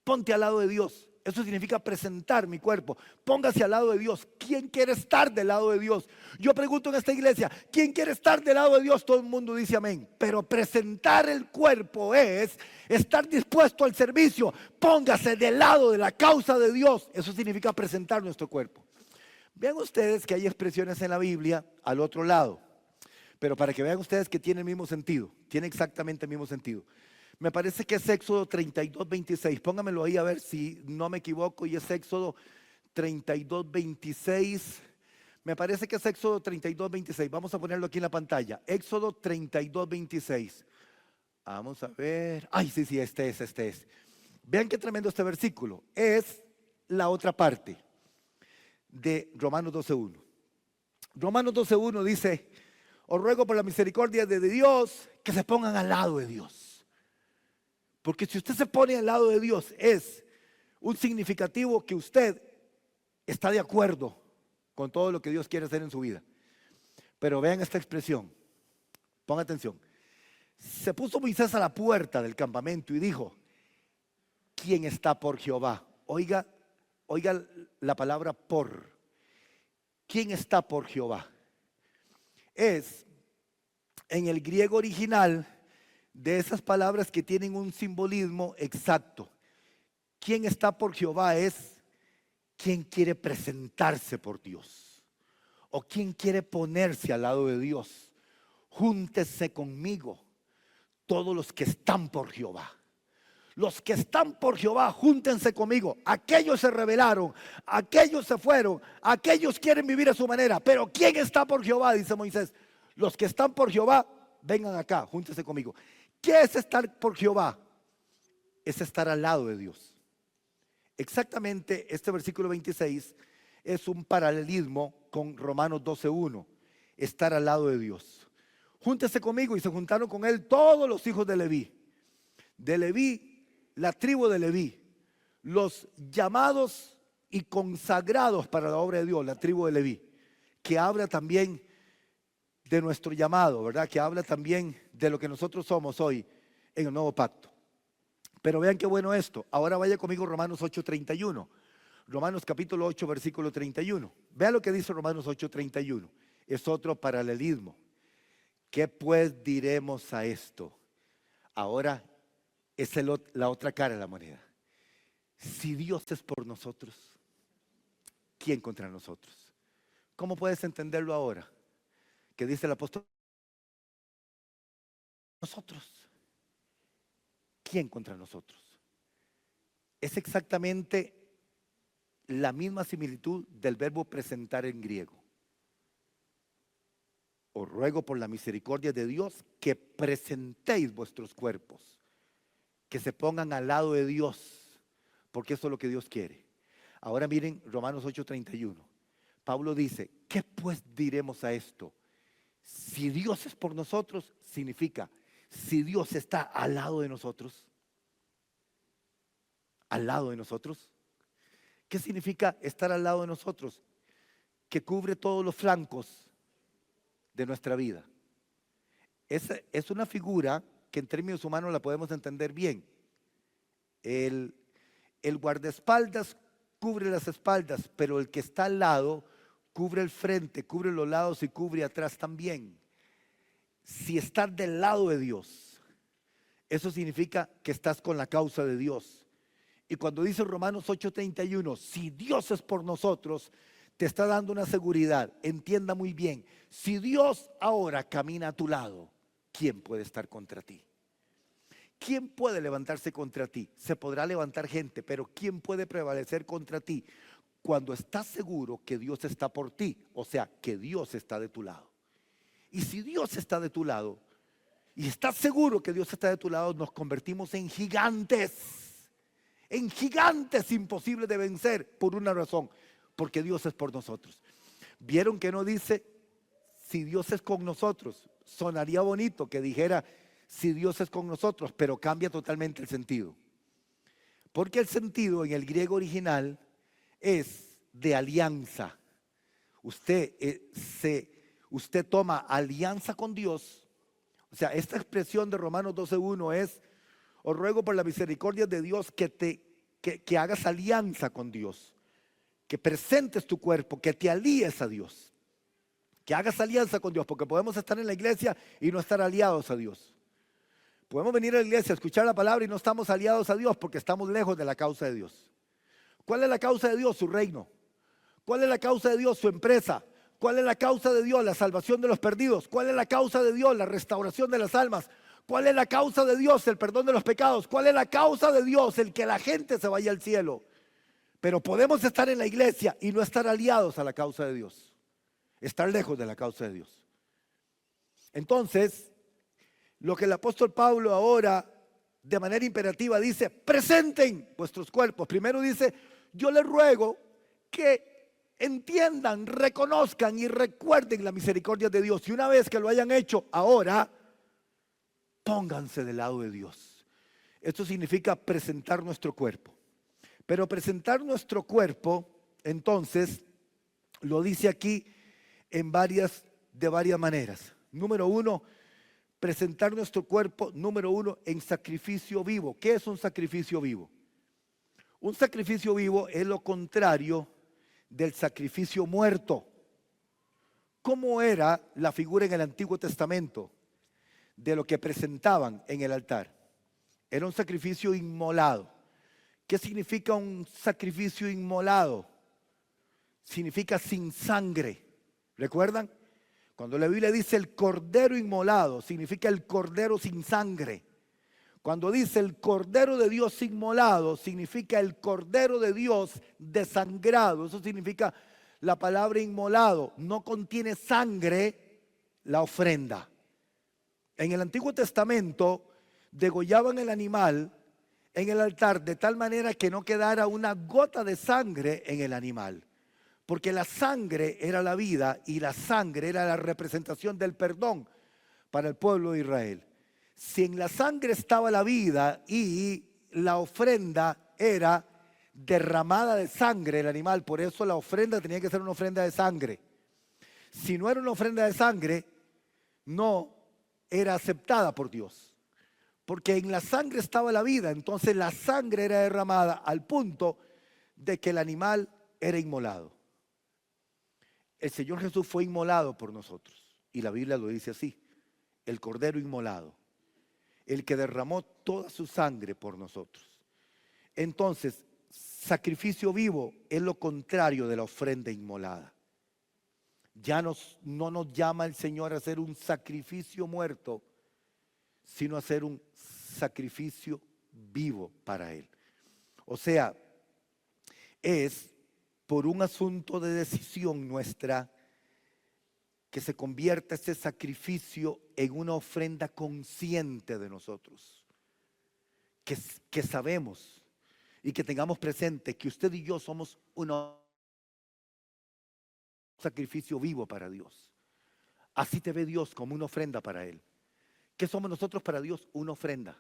Ponte al lado de Dios. Eso significa presentar mi cuerpo. Póngase al lado de Dios. ¿Quién quiere estar del lado de Dios? Yo pregunto en esta iglesia, ¿quién quiere estar del lado de Dios? Todo el mundo dice amén. Pero presentar el cuerpo es estar dispuesto al servicio. Póngase del lado de la causa de Dios. Eso significa presentar nuestro cuerpo. Vean ustedes que hay expresiones en la Biblia al otro lado. Pero para que vean ustedes que tiene el mismo sentido. Tiene exactamente el mismo sentido. Me parece que es Éxodo 32, 26. Póngamelo ahí a ver si no me equivoco. Y es Éxodo 32, 26. Me parece que es Éxodo 32, 26. Vamos a ponerlo aquí en la pantalla. Éxodo 32, 26. Vamos a ver. Ay, sí, este es. Vean qué tremendo este versículo. Es la otra parte de Romanos 12:1. Romanos 12:1 dice, os ruego por la misericordia de Dios que se pongan al lado de Dios. Porque si usted se pone al lado de Dios es un significativo que usted está de acuerdo con todo lo que Dios quiere hacer en su vida. Pero vean esta expresión, pongan atención. Se puso Moisés a la puerta del campamento y dijo: ¿quién está por Jehová? Oiga la palabra por. ¿Quién está por Jehová? Es en el griego original de esas palabras que tienen un simbolismo exacto. ¿Quién está por Jehová? Es quien quiere presentarse por Dios, o quien quiere ponerse al lado de Dios. Júntese conmigo todos los que están por Jehová. Los que están por Jehová, júntense conmigo. Aquellos se rebelaron, aquellos se fueron, aquellos quieren vivir a su manera. Pero ¿quién está por Jehová? Dice Moisés. Los que están por Jehová, vengan acá, júntense conmigo. ¿Qué es estar por Jehová? Es estar al lado de Dios. Exactamente, este versículo 26 es un paralelismo con Romanos 12:1. Estar al lado de Dios. Júntese conmigo. Y se juntaron con él todos los hijos de Leví. De Leví, la tribu de Leví, los llamados y consagrados para la obra de Dios, la tribu de Leví, que habla también de nuestro llamado, ¿verdad? Que habla también de lo que nosotros somos hoy en el nuevo pacto. Pero vean qué bueno esto. Ahora vaya conmigo Romanos 8:31. Romanos capítulo 8, versículo 31. Vean lo que dice Romanos 8:31. Es otro paralelismo. ¿Qué pues diremos a esto? Ahora es la otra cara de la moneda. Si Dios es por nosotros, ¿quién contra nosotros? ¿Cómo puedes entenderlo ahora? Que dice el apóstol: nosotros. ¿Quién contra nosotros? Es exactamente la misma similitud del verbo presentar en griego. Os ruego por la misericordia de Dios que presentéis vuestros cuerpos, que se pongan al lado de Dios, porque eso es lo que Dios quiere. Ahora miren Romanos 8:31. Pablo dice: ¿qué pues diremos a esto? Si Dios es por nosotros, significa, si Dios está al lado de nosotros. Al lado de nosotros. ¿Qué significa estar al lado de nosotros? Que cubre todos los flancos de nuestra vida. Es una figura que en términos humanos la podemos entender bien. El guardaespaldas cubre las espaldas, pero el que está al lado cubre el frente, cubre los lados y cubre atrás también. Si estás del lado de Dios, eso significa que estás con la causa de Dios. Y cuando dice Romanos 8:31, si Dios es por nosotros, te está dando una seguridad. Entienda muy bien, si Dios ahora camina a tu lado, ¿quién puede estar contra ti? ¿Quién puede levantarse contra ti? Se podrá levantar gente, pero ¿quién puede prevalecer contra ti? Cuando estás seguro que Dios está por ti, o sea, que Dios está de tu lado. Y si Dios está de tu lado, y estás seguro que Dios está de tu lado, nos convertimos en gigantes imposibles de vencer, por una razón: porque Dios es por nosotros. ¿Vieron que no dice si Dios es con nosotros? Sonaría bonito que dijera si Dios es con nosotros, pero cambia totalmente el sentido. Porque el sentido en el griego original es de alianza. Usted toma alianza con Dios. O sea, esta expresión de Romanos 12:1 es: os ruego por la misericordia de Dios que hagas alianza con Dios, que presentes tu cuerpo, que te alíes a Dios, que hagas alianza con Dios, porque podemos estar en la iglesia y no estar aliados a Dios. Podemos venir a la iglesia, escuchar la palabra y no estamos aliados a Dios porque estamos lejos de la causa de Dios. ¿Cuál es la causa de Dios? Su reino. ¿Cuál es la causa de Dios? Su empresa. ¿Cuál es la causa de Dios? La salvación de los perdidos. ¿Cuál es la causa de Dios? La restauración de las almas. ¿Cuál es la causa de Dios? El perdón de los pecados. ¿Cuál es la causa de Dios? El que la gente se vaya al cielo. Pero podemos estar en la iglesia y no estar aliados a la causa de Dios. Estar lejos de la causa de Dios. Entonces, lo que el apóstol Pablo ahora de manera imperativa dice: presenten vuestros cuerpos. Primero dice: yo les ruego que entiendan, reconozcan y recuerden la misericordia de Dios. Y una vez que lo hayan hecho, ahora pónganse del lado de Dios. Esto significa presentar nuestro cuerpo. Pero presentar nuestro cuerpo entonces lo dice aquí de varias maneras. Número uno, presentar nuestro cuerpo, número uno, en sacrificio vivo. ¿Qué es un sacrificio vivo? Un sacrificio vivo es lo contrario del sacrificio muerto. ¿Cómo era la figura en el Antiguo Testamento de lo que presentaban en el altar? Era un sacrificio inmolado. ¿Qué significa un sacrificio inmolado? Significa sin sangre. ¿Recuerdan? Cuando la Biblia dice el cordero inmolado, significa el cordero sin sangre. Cuando dice el cordero de Dios inmolado, significa el cordero de Dios desangrado. Eso significa la palabra inmolado. No contiene sangre la ofrenda. En el Antiguo Testamento degollaban el animal en el altar de tal manera que no quedara una gota de sangre en el animal. Porque la sangre era la vida y la sangre era la representación del perdón para el pueblo de Israel. Si en la sangre estaba la vida y la ofrenda era derramada de sangre el animal, por eso la ofrenda tenía que ser una ofrenda de sangre. Si no era una ofrenda de sangre, no era aceptada por Dios. Porque en la sangre estaba la vida, entonces la sangre era derramada al punto de que el animal era inmolado. El Señor Jesús fue inmolado por nosotros y la Biblia lo dice así, el cordero inmolado, el que derramó toda su sangre por nosotros. Entonces, sacrificio vivo es lo contrario de la ofrenda inmolada. No nos llama el Señor a hacer un sacrificio muerto, sino a hacer un sacrificio vivo para Él. O sea, es por un asunto de decisión nuestra que se convierta ese sacrificio en una ofrenda consciente de nosotros. Que sabemos y que tengamos presente que usted y yo somos un sacrificio vivo para Dios. Así te ve Dios, como una ofrenda para Él. ¿Qué somos nosotros para Dios? Una ofrenda.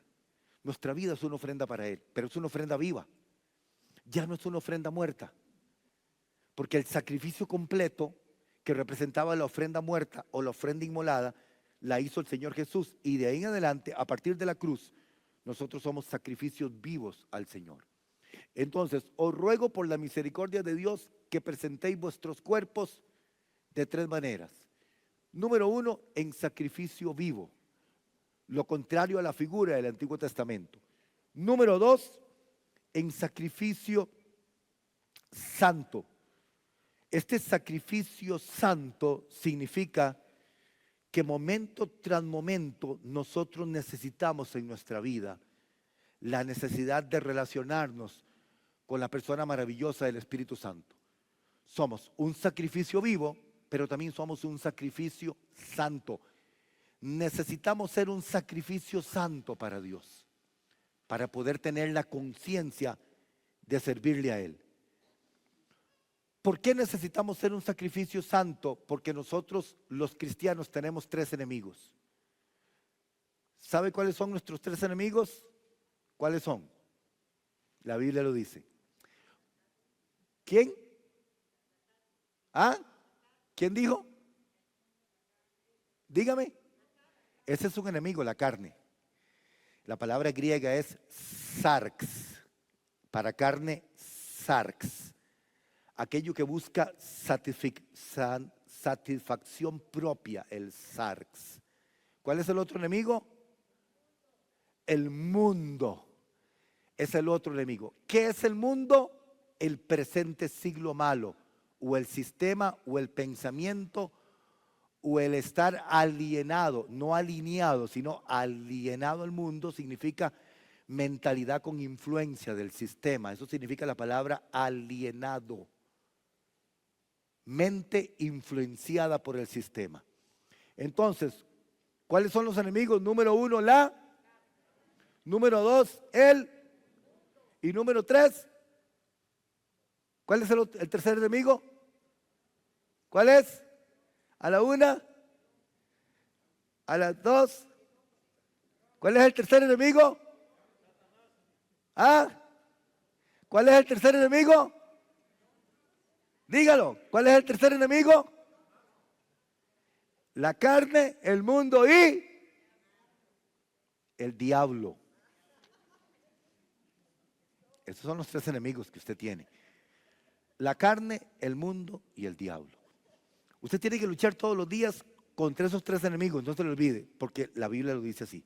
Nuestra vida es una ofrenda para Él, pero es una ofrenda viva. Ya no es una ofrenda muerta. Porque el sacrificio completo que representaba la ofrenda muerta o la ofrenda inmolada, la hizo el Señor Jesús. Y de ahí en adelante, a partir de la cruz, nosotros somos sacrificios vivos al Señor. Entonces, os ruego por la misericordia de Dios que presentéis vuestros cuerpos de tres maneras. Número uno, en sacrificio vivo, lo contrario a la figura del Antiguo Testamento. Número dos, en sacrificio santo. Este sacrificio santo significa que momento tras momento nosotros necesitamos en nuestra vida la necesidad de relacionarnos con la persona maravillosa del Espíritu Santo. Somos un sacrificio vivo, pero también somos un sacrificio santo. Necesitamos ser un sacrificio santo para Dios, para poder tener la conciencia de servirle a Él. ¿Por qué necesitamos ser un sacrificio santo? Porque nosotros los cristianos tenemos tres enemigos. ¿Sabe cuáles son nuestros tres enemigos? ¿Cuáles son? La Biblia lo dice. ¿Quién? ¿Ah? ¿Quién dijo? Dígame. Ese es un enemigo, la carne. La palabra griega es sarx. Para carne, sarx. Aquello que busca satisfacción propia, el sarx. ¿Cuál es el otro enemigo? El mundo. Es el otro enemigo. ¿Qué es el mundo? El presente siglo malo, o el sistema, o el pensamiento, o el estar alienado, no alineado, sino alienado al mundo, significa mentalidad con influencia del sistema. Eso significa la palabra alienado. Mente influenciada por el sistema. Entonces, ¿cuáles son los enemigos? Número uno, la. Número dos, el. Y número tres, ¿cuál es el tercer enemigo? ¿Cuál es? A la una, a las dos. ¿Cuál es el tercer enemigo? ¿Ah? ¿Cuál es el tercer enemigo? Dígalo, ¿cuál es el tercer enemigo? La carne, el mundo y el diablo. Esos son los tres enemigos que usted tiene. La carne, el mundo y el diablo. Usted tiene que luchar todos los días contra esos tres enemigos, no se lo olvide, porque la Biblia lo dice así.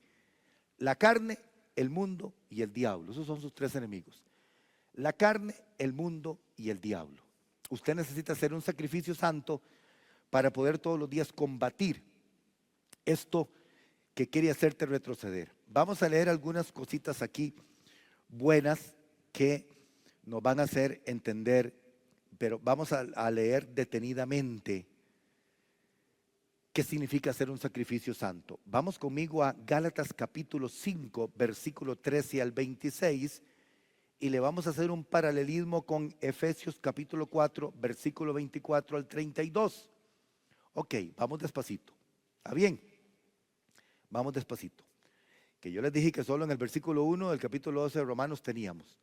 La carne, el mundo y el diablo. Esos son sus tres enemigos. La carne, el mundo y el diablo. Usted necesita hacer un sacrificio santo para poder todos los días combatir esto que quiere hacerte retroceder. Vamos a leer algunas cositas aquí buenas que nos van a hacer entender, pero vamos a leer detenidamente qué significa hacer un sacrificio santo. Vamos conmigo a Gálatas capítulo 5, versículo 13 al 26, y le vamos a hacer un paralelismo con Efesios capítulo 4, versículo 24 al 32. Ok, vamos despacito. ¿Está bien? Vamos despacito. Que yo les dije que solo en el versículo 1 del capítulo 12 de Romanos teníamos.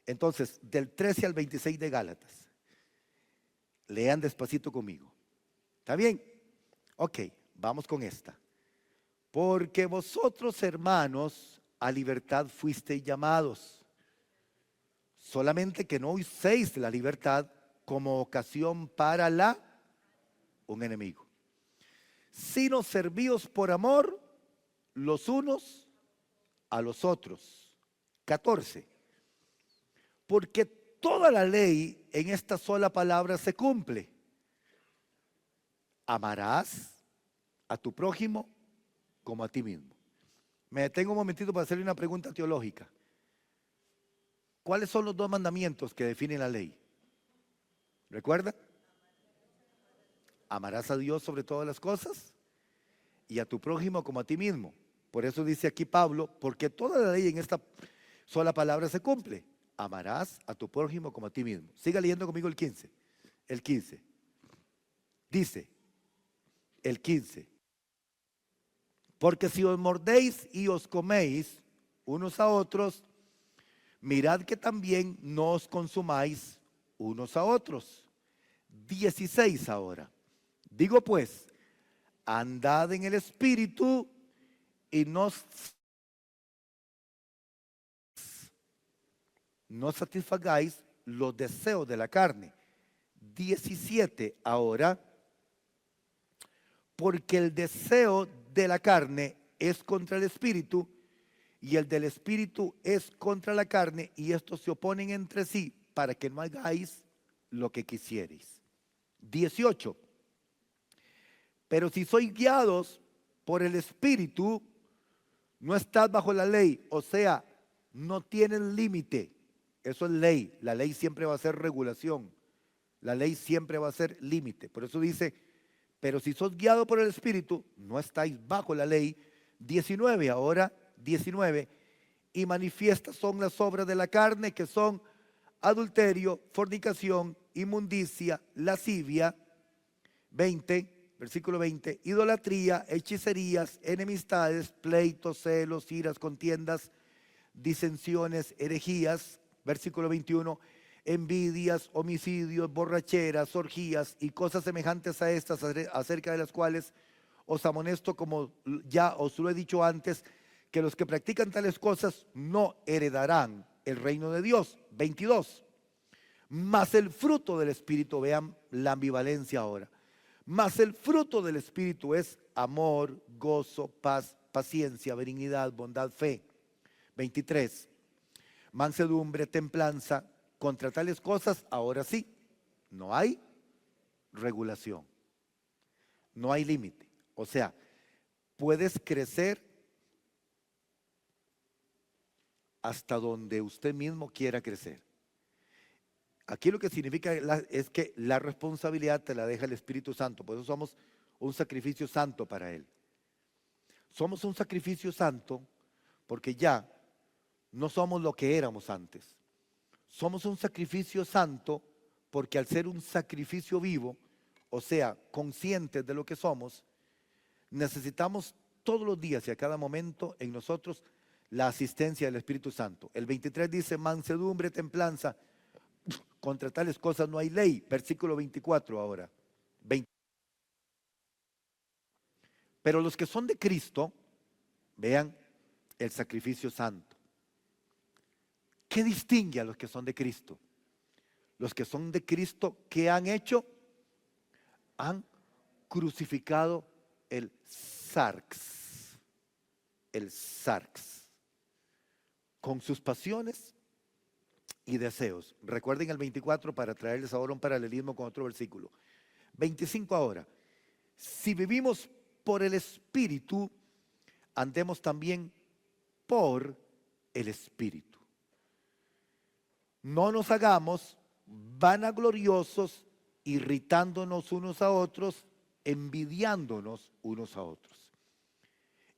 Entonces, del 13 al 26 de Gálatas. Lean despacito conmigo. ¿Está bien? Ok, vamos con esta. Porque vosotros, hermanos, a libertad fuisteis llamados, solamente que no uséis la libertad como ocasión para un enemigo, sino servíos por amor los unos a los otros. 14. Porque toda la ley en esta sola palabra se cumple. Amarás a tu prójimo como a ti mismo. Me detengo un momentito para hacerle una pregunta teológica. ¿Cuáles son los dos mandamientos que definen la ley? ¿Recuerda? Amarás a Dios sobre todas las cosas y a tu prójimo como a ti mismo. Por eso dice aquí Pablo, porque toda la ley en esta sola palabra se cumple. Amarás a tu prójimo como a ti mismo. Siga leyendo conmigo el 15. El 15. Dice, el 15. Porque si os mordéis y os coméis unos a otros, mirad que también no os consumáis unos a otros. 16 ahora. Digo pues, andad en el Espíritu y no satisfagáis los deseos de la carne. 17 ahora. Porque el deseo de la carne es contra el Espíritu y el del Espíritu es contra la carne, y estos se oponen entre sí para que no hagáis lo que quisierais. 18. Pero si sois guiados por el Espíritu, no estás bajo la ley, o sea, no tienen límite. Eso es ley. La ley siempre va a ser regulación. La ley siempre va a ser límite. Por eso dice, pero si sos guiado por el Espíritu, no estáis bajo la ley. 19 ahora, 19. Y manifiestas son las obras de la carne, que son adulterio, fornicación, inmundicia, lascivia. 20, versículo 20. Idolatría, hechicerías, enemistades, pleitos, celos, iras, contiendas, disensiones, herejías. Versículo 21. Envidias, homicidios, borracheras, orgías y cosas semejantes a estas, acerca de las cuales os amonesto, como ya os lo he dicho antes, que los que practican tales cosas no heredarán el reino de Dios. 22. Mas el fruto del Espíritu, vean la ambivalencia ahora, mas el fruto del Espíritu es amor, gozo, paz, paciencia, benignidad, bondad, fe. 23. Mansedumbre, templanza. Contra tales cosas, ahora sí, no hay regulación, no hay límite. O sea, puedes crecer hasta donde usted mismo quiera crecer. Aquí lo que significa es que la responsabilidad te la deja el Espíritu Santo. Por eso somos un sacrificio santo para Él. Somos un sacrificio santo porque ya no somos lo que éramos antes. Somos un sacrificio santo porque al ser un sacrificio vivo, o sea, conscientes de lo que somos, necesitamos todos los días y a cada momento en nosotros la asistencia del Espíritu Santo. El 23 dice mansedumbre, templanza. contra tales cosas no hay ley. Versículo 24 ahora. 20. Pero los que son de Cristo, vean el sacrificio santo. ¿Qué distingue a los que son de Cristo? Los que son de Cristo, ¿qué han hecho? Han crucificado el sarx, con sus pasiones y deseos. Recuerden el 24 para traerles ahora un paralelismo con otro versículo. 25 ahora. Si vivimos por el Espíritu, andemos también por el Espíritu. No nos hagamos vanagloriosos, irritándonos unos a otros, envidiándonos unos a otros.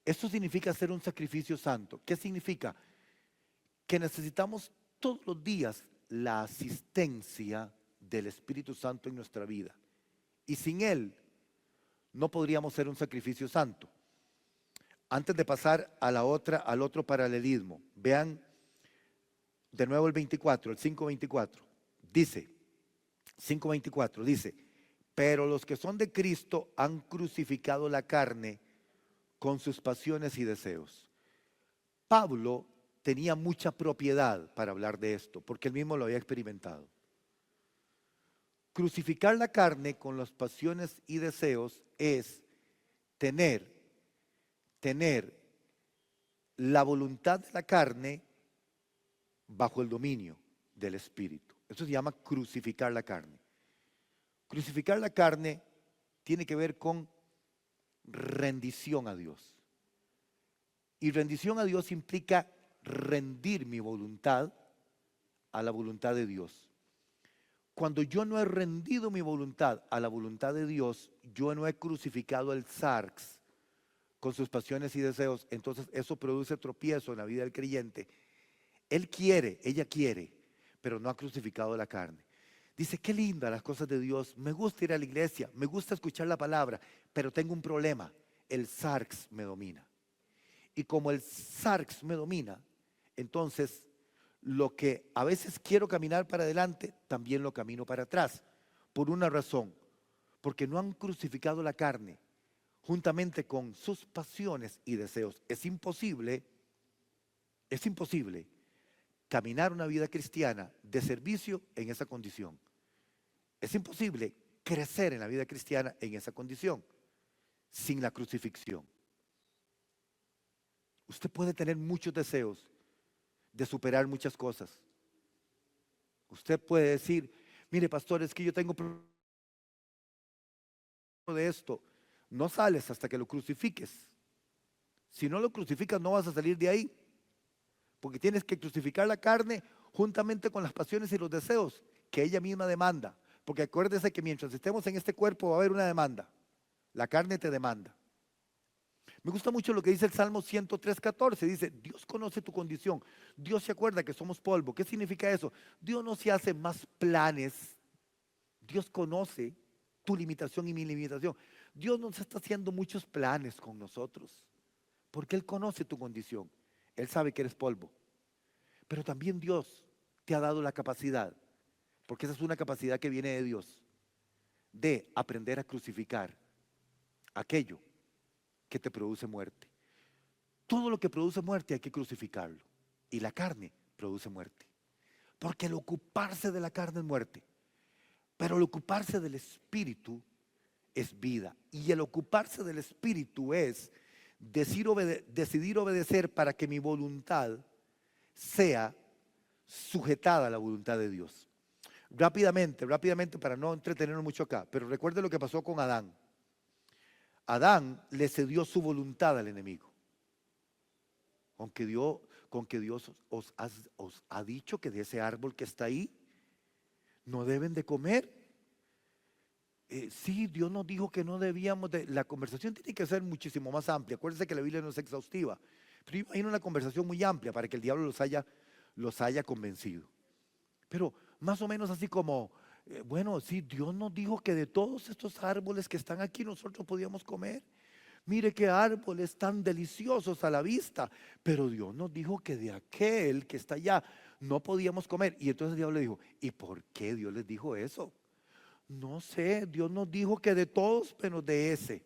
Esto significa hacer un sacrificio santo. ¿Qué significa? Que necesitamos todos los días la asistencia del Espíritu Santo en nuestra vida. Y sin Él no podríamos hacer un sacrificio santo. Antes de pasar a al otro paralelismo, vean de nuevo el 24, el 5:24. Dice, 5:24 dice, pero los que son de Cristo han crucificado la carne con sus pasiones y deseos. Pablo tenía mucha propiedad para hablar de esto, porque él mismo lo había experimentado. Crucificar la carne con las pasiones y deseos es tener la voluntad de la carne bajo el dominio del Espíritu. Eso se llama crucificar la carne. Crucificar la carne tiene que ver con rendición a Dios. Y rendición a Dios implica rendir mi voluntad a la voluntad de Dios. Cuando yo no he rendido mi voluntad a la voluntad de Dios, yo no he crucificado el sarx con sus pasiones y deseos, entonces eso produce tropiezo en la vida del creyente. Él quiere, ella quiere, pero no ha crucificado la carne. Dice, qué lindas las cosas de Dios, me gusta ir a la iglesia, me gusta escuchar la palabra, pero tengo un problema, el sarx me domina. Y como el sarx me domina, entonces lo que a veces quiero caminar para adelante, también lo camino para atrás. Por una razón, porque no han crucificado la carne juntamente con sus pasiones y deseos. Es imposible caminar una vida cristiana de servicio en esa condición. Es imposible crecer en la vida cristiana en esa condición, sin la crucifixión. Usted puede tener muchos deseos de superar muchas cosas. Usted puede decir, mire pastor, es que yo tengo problema de esto. No sales hasta que lo crucifiques. Si no lo crucificas no vas a salir de ahí. Porque tienes que crucificar la carne juntamente con las pasiones y los deseos que ella misma demanda. Porque acuérdese que mientras estemos en este cuerpo va a haber una demanda. La carne te demanda. Me gusta mucho lo que dice el Salmo 103:14. Dice, Dios conoce tu condición. Dios se acuerda que somos polvo. ¿Qué significa eso? Dios no se hace más planes. Dios conoce tu limitación y mi limitación. Dios no se está haciendo muchos planes con nosotros. Porque Él conoce tu condición. Él sabe que eres polvo. Pero también Dios te ha dado la capacidad, porque esa es una capacidad que viene de Dios, de aprender a crucificar aquello que te produce muerte. Todo lo que produce muerte hay que crucificarlo. Y la carne produce muerte. Porque el ocuparse de la carne es muerte. Pero el ocuparse del Espíritu es vida. Y el ocuparse del Espíritu es decidir obedecer para que mi voluntad sea sujetada a la voluntad de Dios. Rápidamente para no entretenernos mucho acá, pero recuerde lo que pasó con Adán. Adán le cedió su voluntad al enemigo. Con que Dios os ha dicho que de ese árbol que está ahí no deben de comer. Sí, Dios nos dijo que no debíamos de... La conversación tiene que ser muchísimo más amplia. Acuérdense que la Biblia no es exhaustiva. Pero yo imagino una conversación muy amplia para que el diablo los haya convencido. Pero más o menos así como, bueno, sí, Dios nos dijo que de todos estos árboles que están aquí nosotros podíamos comer. Mire qué árboles tan deliciosos a la vista. Pero Dios nos dijo que de aquel que está allá no podíamos comer. Y entonces el diablo le dijo, ¿y por qué Dios les dijo eso? No sé, Dios nos dijo que de todos, pero de ese.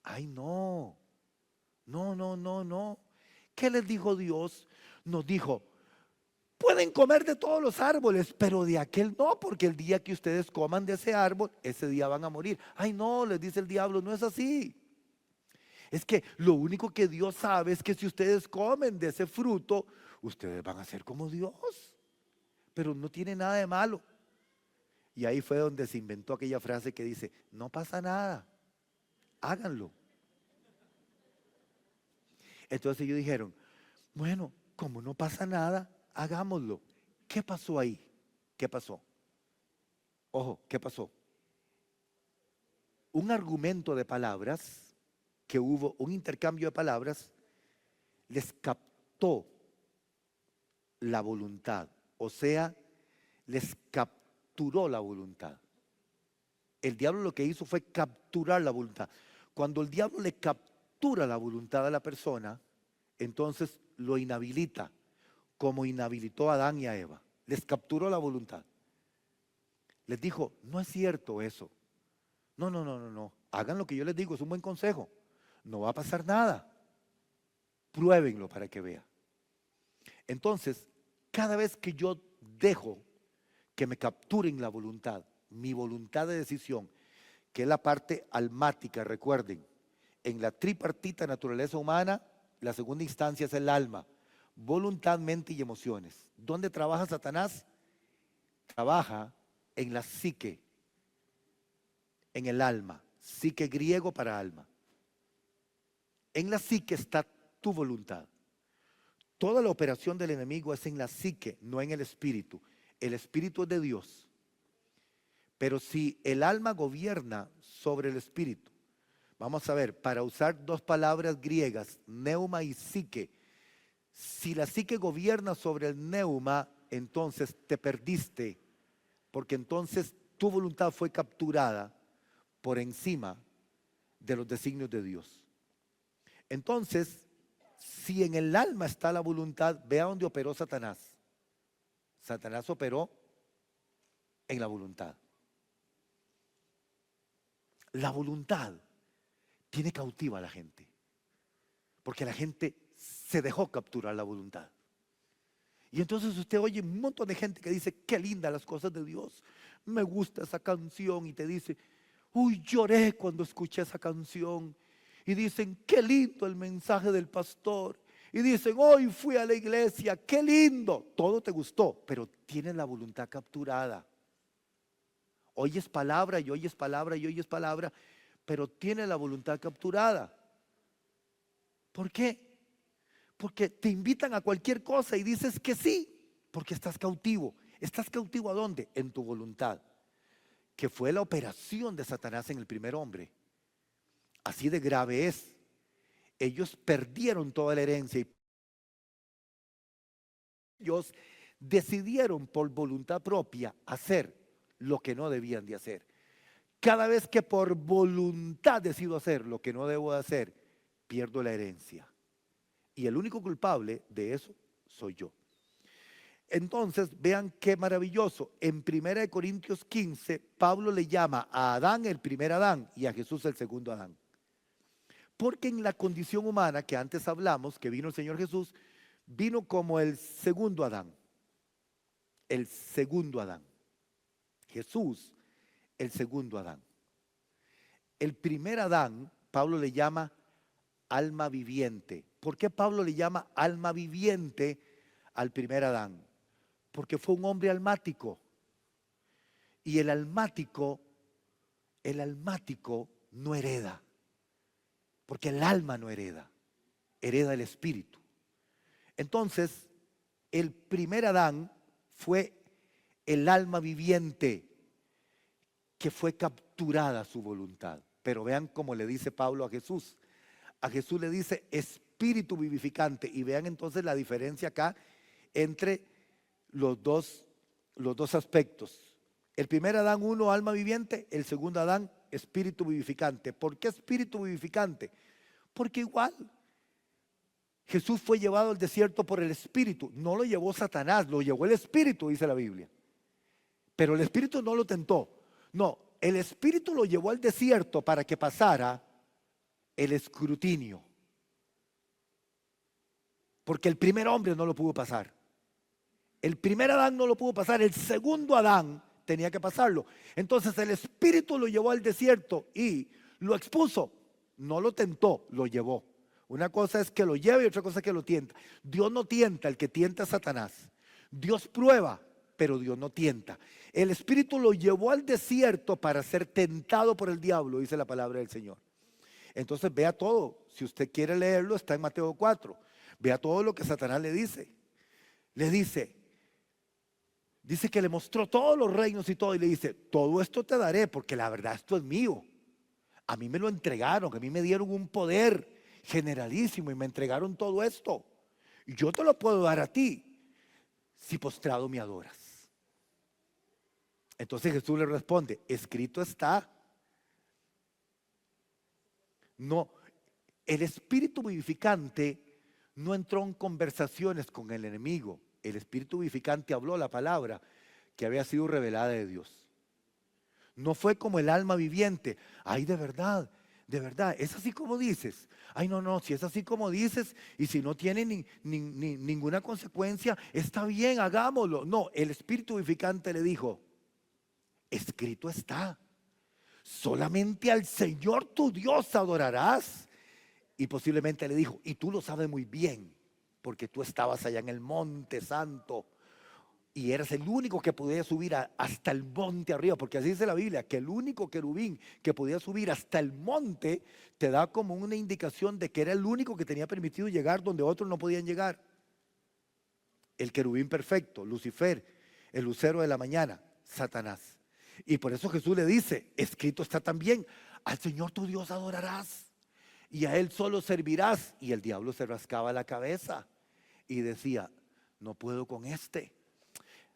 Ay, no, no, no, no, no. ¿Qué les dijo Dios? Nos dijo, pueden comer de todos los árboles, pero de aquel no, porque el día que ustedes coman de ese árbol, ese día van a morir. Ay, no, les dice el diablo, no es así. Es que lo único que Dios sabe es que si ustedes comen de ese fruto, ustedes van a ser como Dios. Pero no tiene nada de malo. Y ahí fue donde se inventó aquella frase que dice, no pasa nada, háganlo. Entonces ellos dijeron, bueno, como no pasa nada, hagámoslo. ¿Qué pasó ahí? ¿Qué pasó? Ojo, ¿qué pasó? Un argumento de palabras, que hubo un intercambio de palabras, les captó la voluntad. O sea, les capturó la voluntad. El diablo lo que hizo fue capturar la voluntad. Cuando el diablo le captura la voluntad a la persona, entonces lo inhabilita, como inhabilitó a Adán y a Eva. Les capturó la voluntad. Les dijo, no es cierto eso. No, no, no, no, no. Hagan lo que yo les digo, es un buen consejo. No va a pasar nada. Pruébenlo para que vean. Entonces, cada vez que yo dejo que me capturen la voluntad, mi voluntad de decisión, que es la parte almática, recuerden, en la tripartita naturaleza humana, la segunda instancia es el alma, voluntad, mente y emociones. ¿Dónde trabaja Satanás? Trabaja en la psique, en el alma, psique griego para alma. En la psique está tu voluntad. Toda la operación del enemigo es en la psique, no en el espíritu. El espíritu es de Dios. Pero si el alma gobierna sobre el espíritu, vamos a ver, para usar dos palabras griegas, neuma y psique, si la psique gobierna sobre el neuma, entonces te perdiste, porque entonces tu voluntad fue capturada por encima de los designios de Dios. Entonces, si en el alma está la voluntad, vea dónde operó Satanás. Satanás operó en la voluntad. La voluntad tiene cautiva a la gente, porque la gente se dejó capturar la voluntad. Y entonces usted oye un montón de gente que dice, qué lindas las cosas de Dios, me gusta esa canción, y te dice, uy, lloré cuando escuché esa canción. Y dicen, qué lindo el mensaje del pastor. Y dicen, hoy fui a la iglesia, qué lindo. Todo te gustó, pero tienes la voluntad capturada. Oyes palabra y oyes palabra y oyes palabra, pero tienes la voluntad capturada. ¿Por qué? Porque te invitan a cualquier cosa y dices que sí, porque estás cautivo. ¿Estás cautivo a dónde? En tu voluntad, que fue la operación de Satanás en el primer hombre. Así de grave es. Ellos perdieron toda la herencia y ellos decidieron por voluntad propia hacer lo que no debían de hacer. Cada vez que por voluntad decido hacer lo que no debo de hacer, pierdo la herencia. Y el único culpable de eso soy yo. Entonces, vean qué maravilloso. En 1 Corintios 15, Pablo le llama a Adán el primer Adán y a Jesús el segundo Adán. Porque en la condición humana que antes hablamos, que vino el Señor Jesús, vino como el segundo Adán. El segundo Adán. Jesús, el segundo Adán. El primer Adán, Pablo le llama alma viviente. ¿Por qué Pablo le llama alma viviente al primer Adán? Porque fue un hombre almático. Y el almático no hereda. Porque el alma no hereda, hereda el espíritu. Entonces, el primer Adán fue el alma viviente que fue capturada su voluntad. Pero vean cómo le dice Pablo a Jesús. A Jesús le dice espíritu vivificante. Y vean entonces la diferencia acá entre los dos aspectos. El primer Adán, uno, alma viviente. El segundo Adán, espíritu vivificante. ¿Por qué espíritu vivificante? Porque igual Jesús fue llevado al desierto por el Espíritu. No lo llevó Satanás, lo llevó el Espíritu, dice la Biblia. Pero el Espíritu no lo tentó. No, el Espíritu lo llevó al desierto para que pasara el escrutinio. Porque el primer hombre no lo pudo pasar. El primer Adán no lo pudo pasar, el segundo Adán tenía que pasarlo. Entonces el Espíritu lo llevó al desierto y lo expuso. No lo tentó, lo llevó. Una cosa es que lo lleve y otra cosa es que lo tienta. Dios no tienta, el que tienta es Satanás. Dios prueba, pero Dios no tienta. El Espíritu lo llevó al desierto para ser tentado por el diablo, dice la palabra del Señor. Entonces vea todo. Si usted quiere leerlo, está en Mateo 4. Vea todo lo que Satanás le dice. Le dice que le mostró todos los reinos y todo. Y le dice, todo esto te daré porque la verdad esto es mío. A mí me lo entregaron, a mí me dieron un poder generalísimo y me entregaron todo esto. Y yo te lo puedo dar a ti si postrado me adoras. Entonces Jesús le responde, escrito está. No, el espíritu vivificante no entró en conversaciones con el enemigo. El espíritu vivificante habló la palabra que había sido revelada de Dios. No fue como el alma viviente. Ay, de verdad, es así como dices. Ay, no, si es así como dices y si no tiene ninguna consecuencia, está bien, hagámoslo. No, el espíritu vivificante le dijo, escrito está, solamente al Señor tu Dios adorarás. Y posiblemente le dijo, y tú lo sabes muy bien, porque tú estabas allá en el monte santo y eras el único que podía subir hasta el monte arriba, porque así dice la Biblia, que el único querubín que podía subir hasta el monte te da como una indicación de que era el único que tenía permitido llegar donde otros no podían llegar. El querubín perfecto, Lucifer, el lucero de la mañana, Satanás. Y por eso Jesús le dice, escrito está también, al Señor tu Dios adorarás y a Él solo servirás. Y el diablo se rascaba la cabeza y decía, no puedo con este.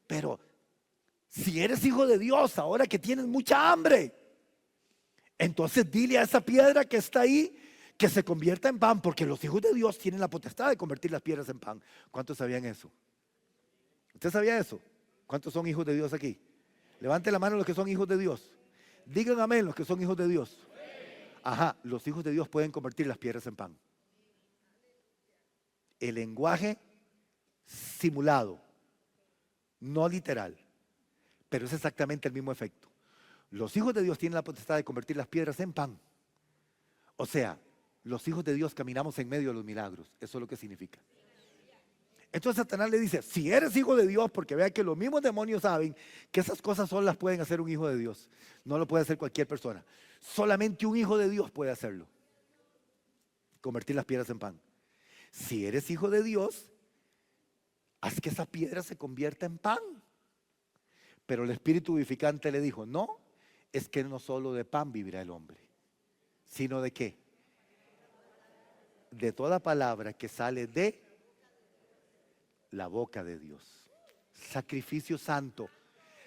Pero si eres hijo de Dios, ahora que tienes mucha hambre, entonces dile a esa piedra que está ahí que se convierta en pan, porque los hijos de Dios tienen la potestad de convertir las piedras en pan. ¿Cuántos sabían eso? ¿Usted sabía eso? ¿Cuántos son hijos de Dios aquí? Levante la mano los que son hijos de Dios. Digan amén los que son hijos de Dios. Ajá, los hijos de Dios pueden convertir las piedras en pan. El lenguaje simulado, no literal, pero es exactamente el mismo efecto. Los hijos de Dios tienen la potestad de convertir las piedras en pan. O sea, los hijos de Dios caminamos en medio de los milagros. Eso es lo que significa. Entonces Satanás le dice, si eres hijo de Dios, porque vea que los mismos demonios saben que esas cosas solo las pueden hacer un hijo de Dios. No lo puede hacer cualquier persona. Solamente un hijo de Dios puede hacerlo. Convertir las piedras en pan. Si eres hijo de Dios, haz que esa piedra se convierta en pan. Pero el espíritu vivificante le dijo, no, es que no solo de pan vivirá el hombre, sino de qué? De toda palabra que sale de la boca de Dios. Sacrificio santo.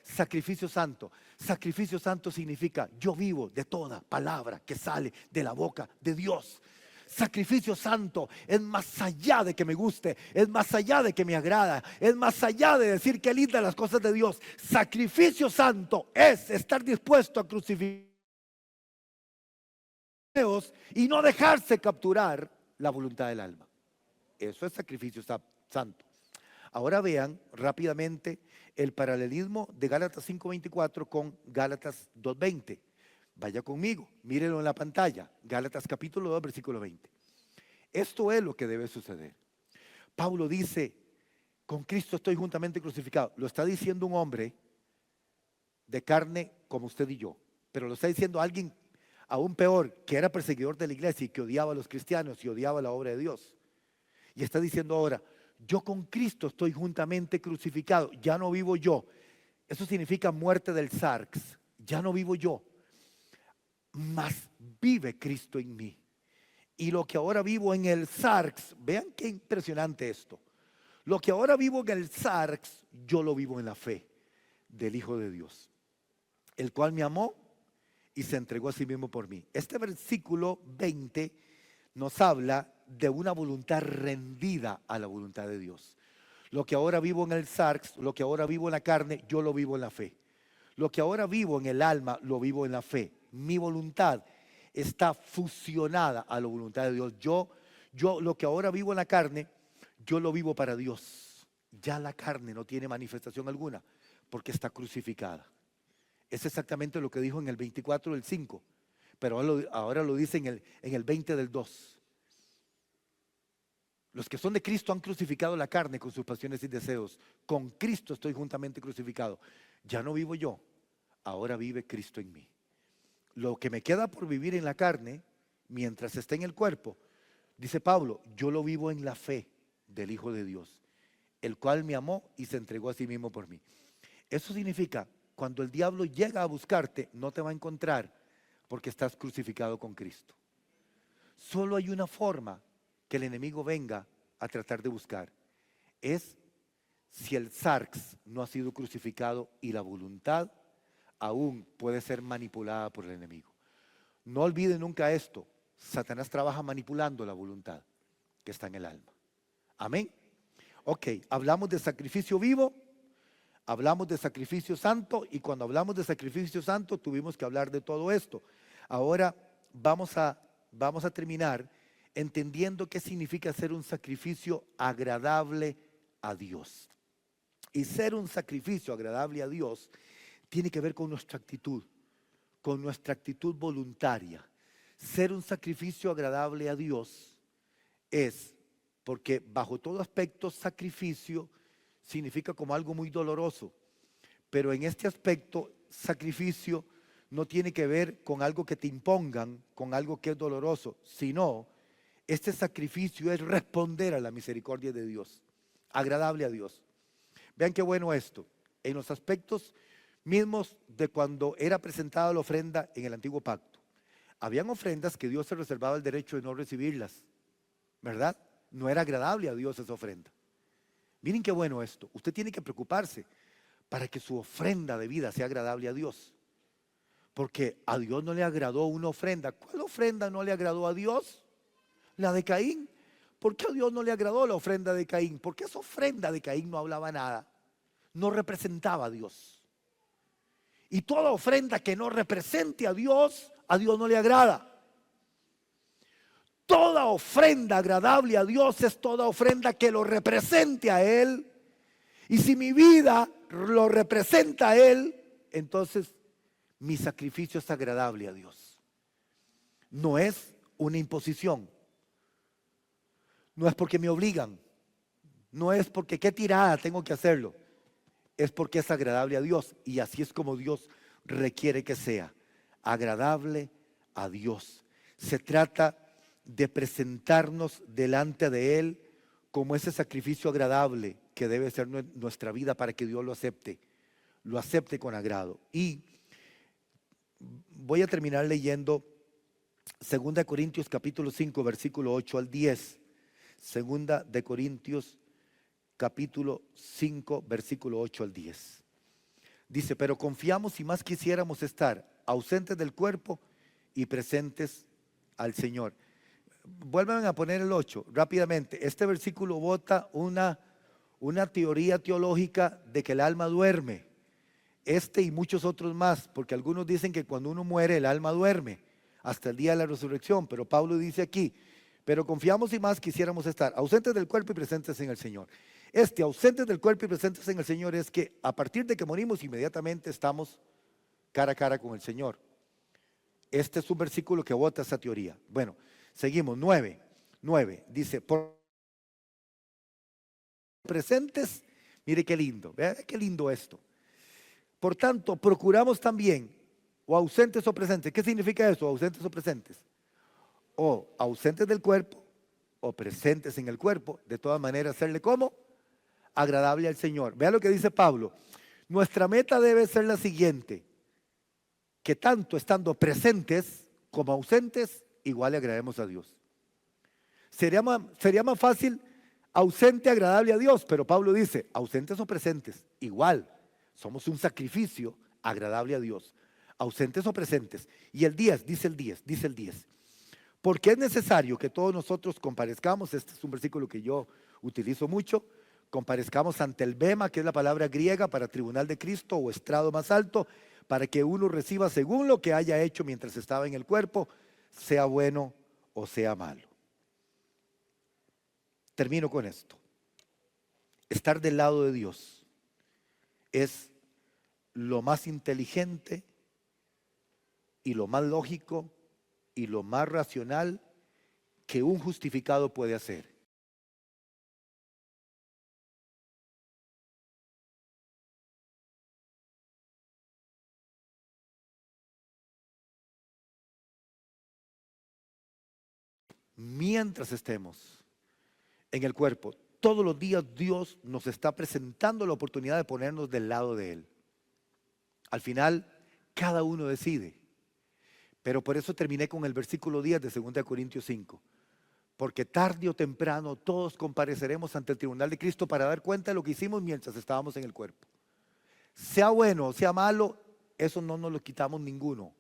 Sacrificio santo. Sacrificio santo significa yo vivo de toda palabra que sale de la boca de Dios. Sacrificio santo es más allá de que me guste, es más allá de que me agrada, es más allá de decir qué lindas las cosas de Dios. Sacrificio santo es estar dispuesto a crucificar y no dejarse capturar la voluntad del alma. Eso es sacrificio santo. Ahora vean rápidamente el paralelismo de Gálatas 5:24 con Gálatas 2:20. Vaya conmigo, mírenlo en la pantalla. Gálatas capítulo 2, versículo 20. Esto es lo que debe suceder. Pablo dice, con Cristo estoy juntamente crucificado. Lo está diciendo un hombre de carne como usted y yo. Pero lo está diciendo alguien aún peor, que era perseguidor de la iglesia y que odiaba a los cristianos y odiaba la obra de Dios. Y está diciendo ahora, yo con Cristo estoy juntamente crucificado. Ya no vivo yo. Eso significa muerte del sarx. Ya no vivo yo, mas vive Cristo en mí. Y lo que ahora vivo en el sarx, vean qué impresionante esto. Lo que ahora vivo en el sarx, yo lo vivo en la fe del Hijo de Dios, el cual me amó y se entregó a sí mismo por mí. Este versículo 20 nos habla de una voluntad rendida a la voluntad de Dios. Lo que ahora vivo en el sarx, lo que ahora vivo en la carne, yo lo vivo en la fe. Lo que ahora vivo en el alma, lo vivo en la fe. Mi voluntad está fusionada a la voluntad de Dios. Yo lo que ahora vivo en la carne, yo lo vivo para Dios. Ya la carne no tiene manifestación alguna porque está crucificada. Es exactamente lo que dijo en el 24 del 5, pero ahora lo dice en el 20 del 2. Los que son de Cristo han crucificado la carne con sus pasiones y deseos. Con Cristo estoy juntamente crucificado. Ya no vivo yo, ahora vive Cristo en mí. Lo que me queda por vivir en la carne, mientras esté en el cuerpo, dice Pablo, yo lo vivo en la fe del Hijo de Dios, el cual me amó y se entregó a sí mismo por mí. Eso significa, cuando el diablo llega a buscarte, no te va a encontrar porque estás crucificado con Cristo. Solo hay una forma que el enemigo venga a tratar de buscar. Es si el sarx no ha sido crucificado y la voluntad aún puede ser manipulada por el enemigo. No olviden nunca esto. Satanás trabaja manipulando la voluntad que está en el alma. Amén. Ok, hablamos de sacrificio vivo, hablamos de sacrificio santo, y cuando hablamos de sacrificio santo tuvimos que hablar de todo esto. Ahora vamos a terminar entendiendo qué significa ser un sacrificio agradable a Dios. Y ser un sacrificio agradable a Dios tiene que ver con nuestra actitud voluntaria. Ser un sacrificio agradable a Dios es porque bajo todo aspecto sacrificio significa como algo muy doloroso, pero en este aspecto sacrificio no tiene que ver con algo que te impongan, con algo que es doloroso, sino este sacrificio es responder a la misericordia de Dios, agradable a Dios. Vean qué bueno esto. En los aspectos mismos de cuando era presentada la ofrenda en el antiguo pacto, habían ofrendas que Dios se reservaba el derecho de no recibirlas, ¿verdad? No era agradable a Dios esa ofrenda. Miren qué bueno esto. Usted tiene que preocuparse para que su ofrenda de vida sea agradable a Dios, porque a Dios no le agradó una ofrenda. ¿Cuál ofrenda no le agradó a Dios? La de Caín. ¿Por qué a Dios no le agradó la ofrenda de Caín? Porque esa ofrenda de Caín no hablaba nada, no representaba a Dios. Y toda ofrenda que no represente a Dios no le agrada. Toda ofrenda agradable a Dios es toda ofrenda que lo represente a Él. Y si mi vida lo representa a Él, entonces mi sacrificio es agradable a Dios. No es una imposición. No es porque me obligan, no es porque qué tirada tengo que hacerlo, es porque es agradable a Dios, y así es como Dios requiere que sea, agradable a Dios. Se trata de presentarnos delante de Él como ese sacrificio agradable que debe ser nuestra vida para que Dios lo acepte con agrado. Y voy a terminar leyendo 2 Corintios capítulo 5 versículo 8 al 10. Segunda de Corintios capítulo 5 versículo 8 al 10. Dice, pero confiamos y más quisiéramos estar ausentes del cuerpo y presentes al Señor. Vuelvan a poner el 8 rápidamente. Este versículo bota una teoría teológica de que el alma duerme. Y muchos otros más, porque algunos dicen que cuando uno muere el alma duerme hasta el día de la resurrección, pero Pablo dice aquí, pero confiamos y más quisiéramos estar ausentes del cuerpo y presentes en el Señor. Ausentes del cuerpo y presentes en el Señor es que a partir de que morimos inmediatamente estamos cara a cara con el Señor. Este es un versículo que bota esa teoría. Bueno, seguimos, 9, dice, por presentes, mire qué lindo, vea qué lindo esto. Por tanto, procuramos también, o ausentes o presentes. ¿Qué significa eso, ausentes o presentes? O ausentes del cuerpo o presentes en el cuerpo, de todas maneras hacerle como agradable al Señor. Vea lo que dice Pablo. Nuestra meta debe ser la siguiente, que tanto estando presentes como ausentes, igual le agrademos a Dios. Sería más fácil ausente, agradable a Dios, pero Pablo dice, ausentes o presentes, igual, somos un sacrificio agradable a Dios, ausentes o presentes. Y el 10, dice el 10, Porque es necesario que todos nosotros comparezcamos, este es un versículo que yo utilizo mucho, comparezcamos ante el bema, que es la palabra griega para tribunal de Cristo o estrado más alto, para que uno reciba según lo que haya hecho mientras estaba en el cuerpo, sea bueno o sea malo. Termino con esto. Estar del lado de Dios es lo más inteligente y lo más lógico y lo más racional que un justificado puede hacer. Mientras estemos en el cuerpo, todos los días Dios nos está presentando la oportunidad de ponernos del lado de Él. Al final, cada uno decide. Pero por eso terminé con el versículo 10 de 2 Corintios 5. Porque tarde o temprano todos compareceremos ante el tribunal de Cristo para dar cuenta de lo que hicimos mientras estábamos en el cuerpo. Sea bueno o sea malo, eso no nos lo quitamos ninguno.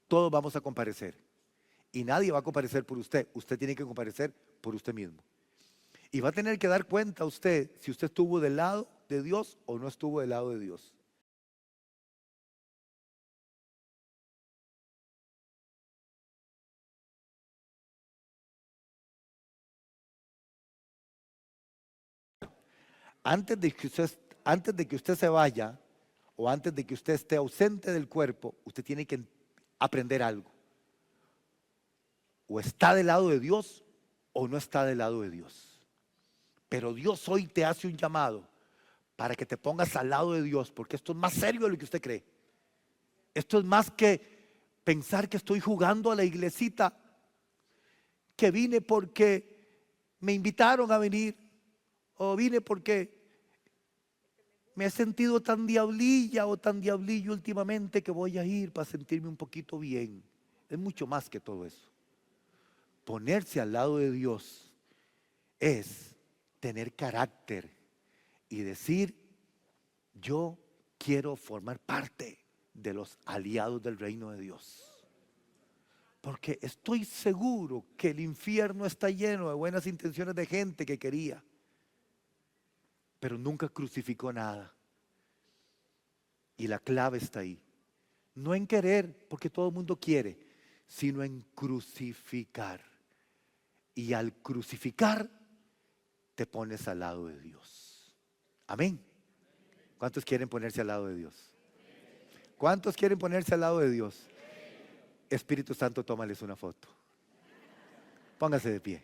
Todos vamos a comparecer. Y nadie va a comparecer por usted. Usted tiene que comparecer por usted mismo. Y va a tener que dar cuenta usted si usted estuvo del lado de Dios o no estuvo del lado de Dios. Antes de que usted, antes de que usted se vaya o antes de que usted esté ausente del cuerpo, usted tiene que aprender algo. O está del lado de Dios o no está del lado de Dios. Pero Dios hoy te hace un llamado para que te pongas al lado de Dios, porque esto es más serio de lo que usted cree. Esto es más que pensar que estoy jugando a la iglesita, que vine porque me invitaron a venir, o vine porque me he sentido tan diablilla o tan diablillo últimamente que voy a ir para sentirme un poquito bien. Es mucho más que todo eso. Ponerse al lado de Dios es tener carácter y decir, yo quiero formar parte de los aliados del reino de Dios. Porque estoy seguro que el infierno está lleno de buenas intenciones de gente que quería, pero nunca crucificó nada. Y la clave está ahí. No en querer, porque todo el mundo quiere, sino en crucificar. Y al crucificar, te pones al lado de Dios. Amén. ¿Cuántos quieren ponerse al lado de Dios? ¿Cuántos quieren ponerse al lado de Dios? Espíritu Santo, tómales una foto. Póngase de pie.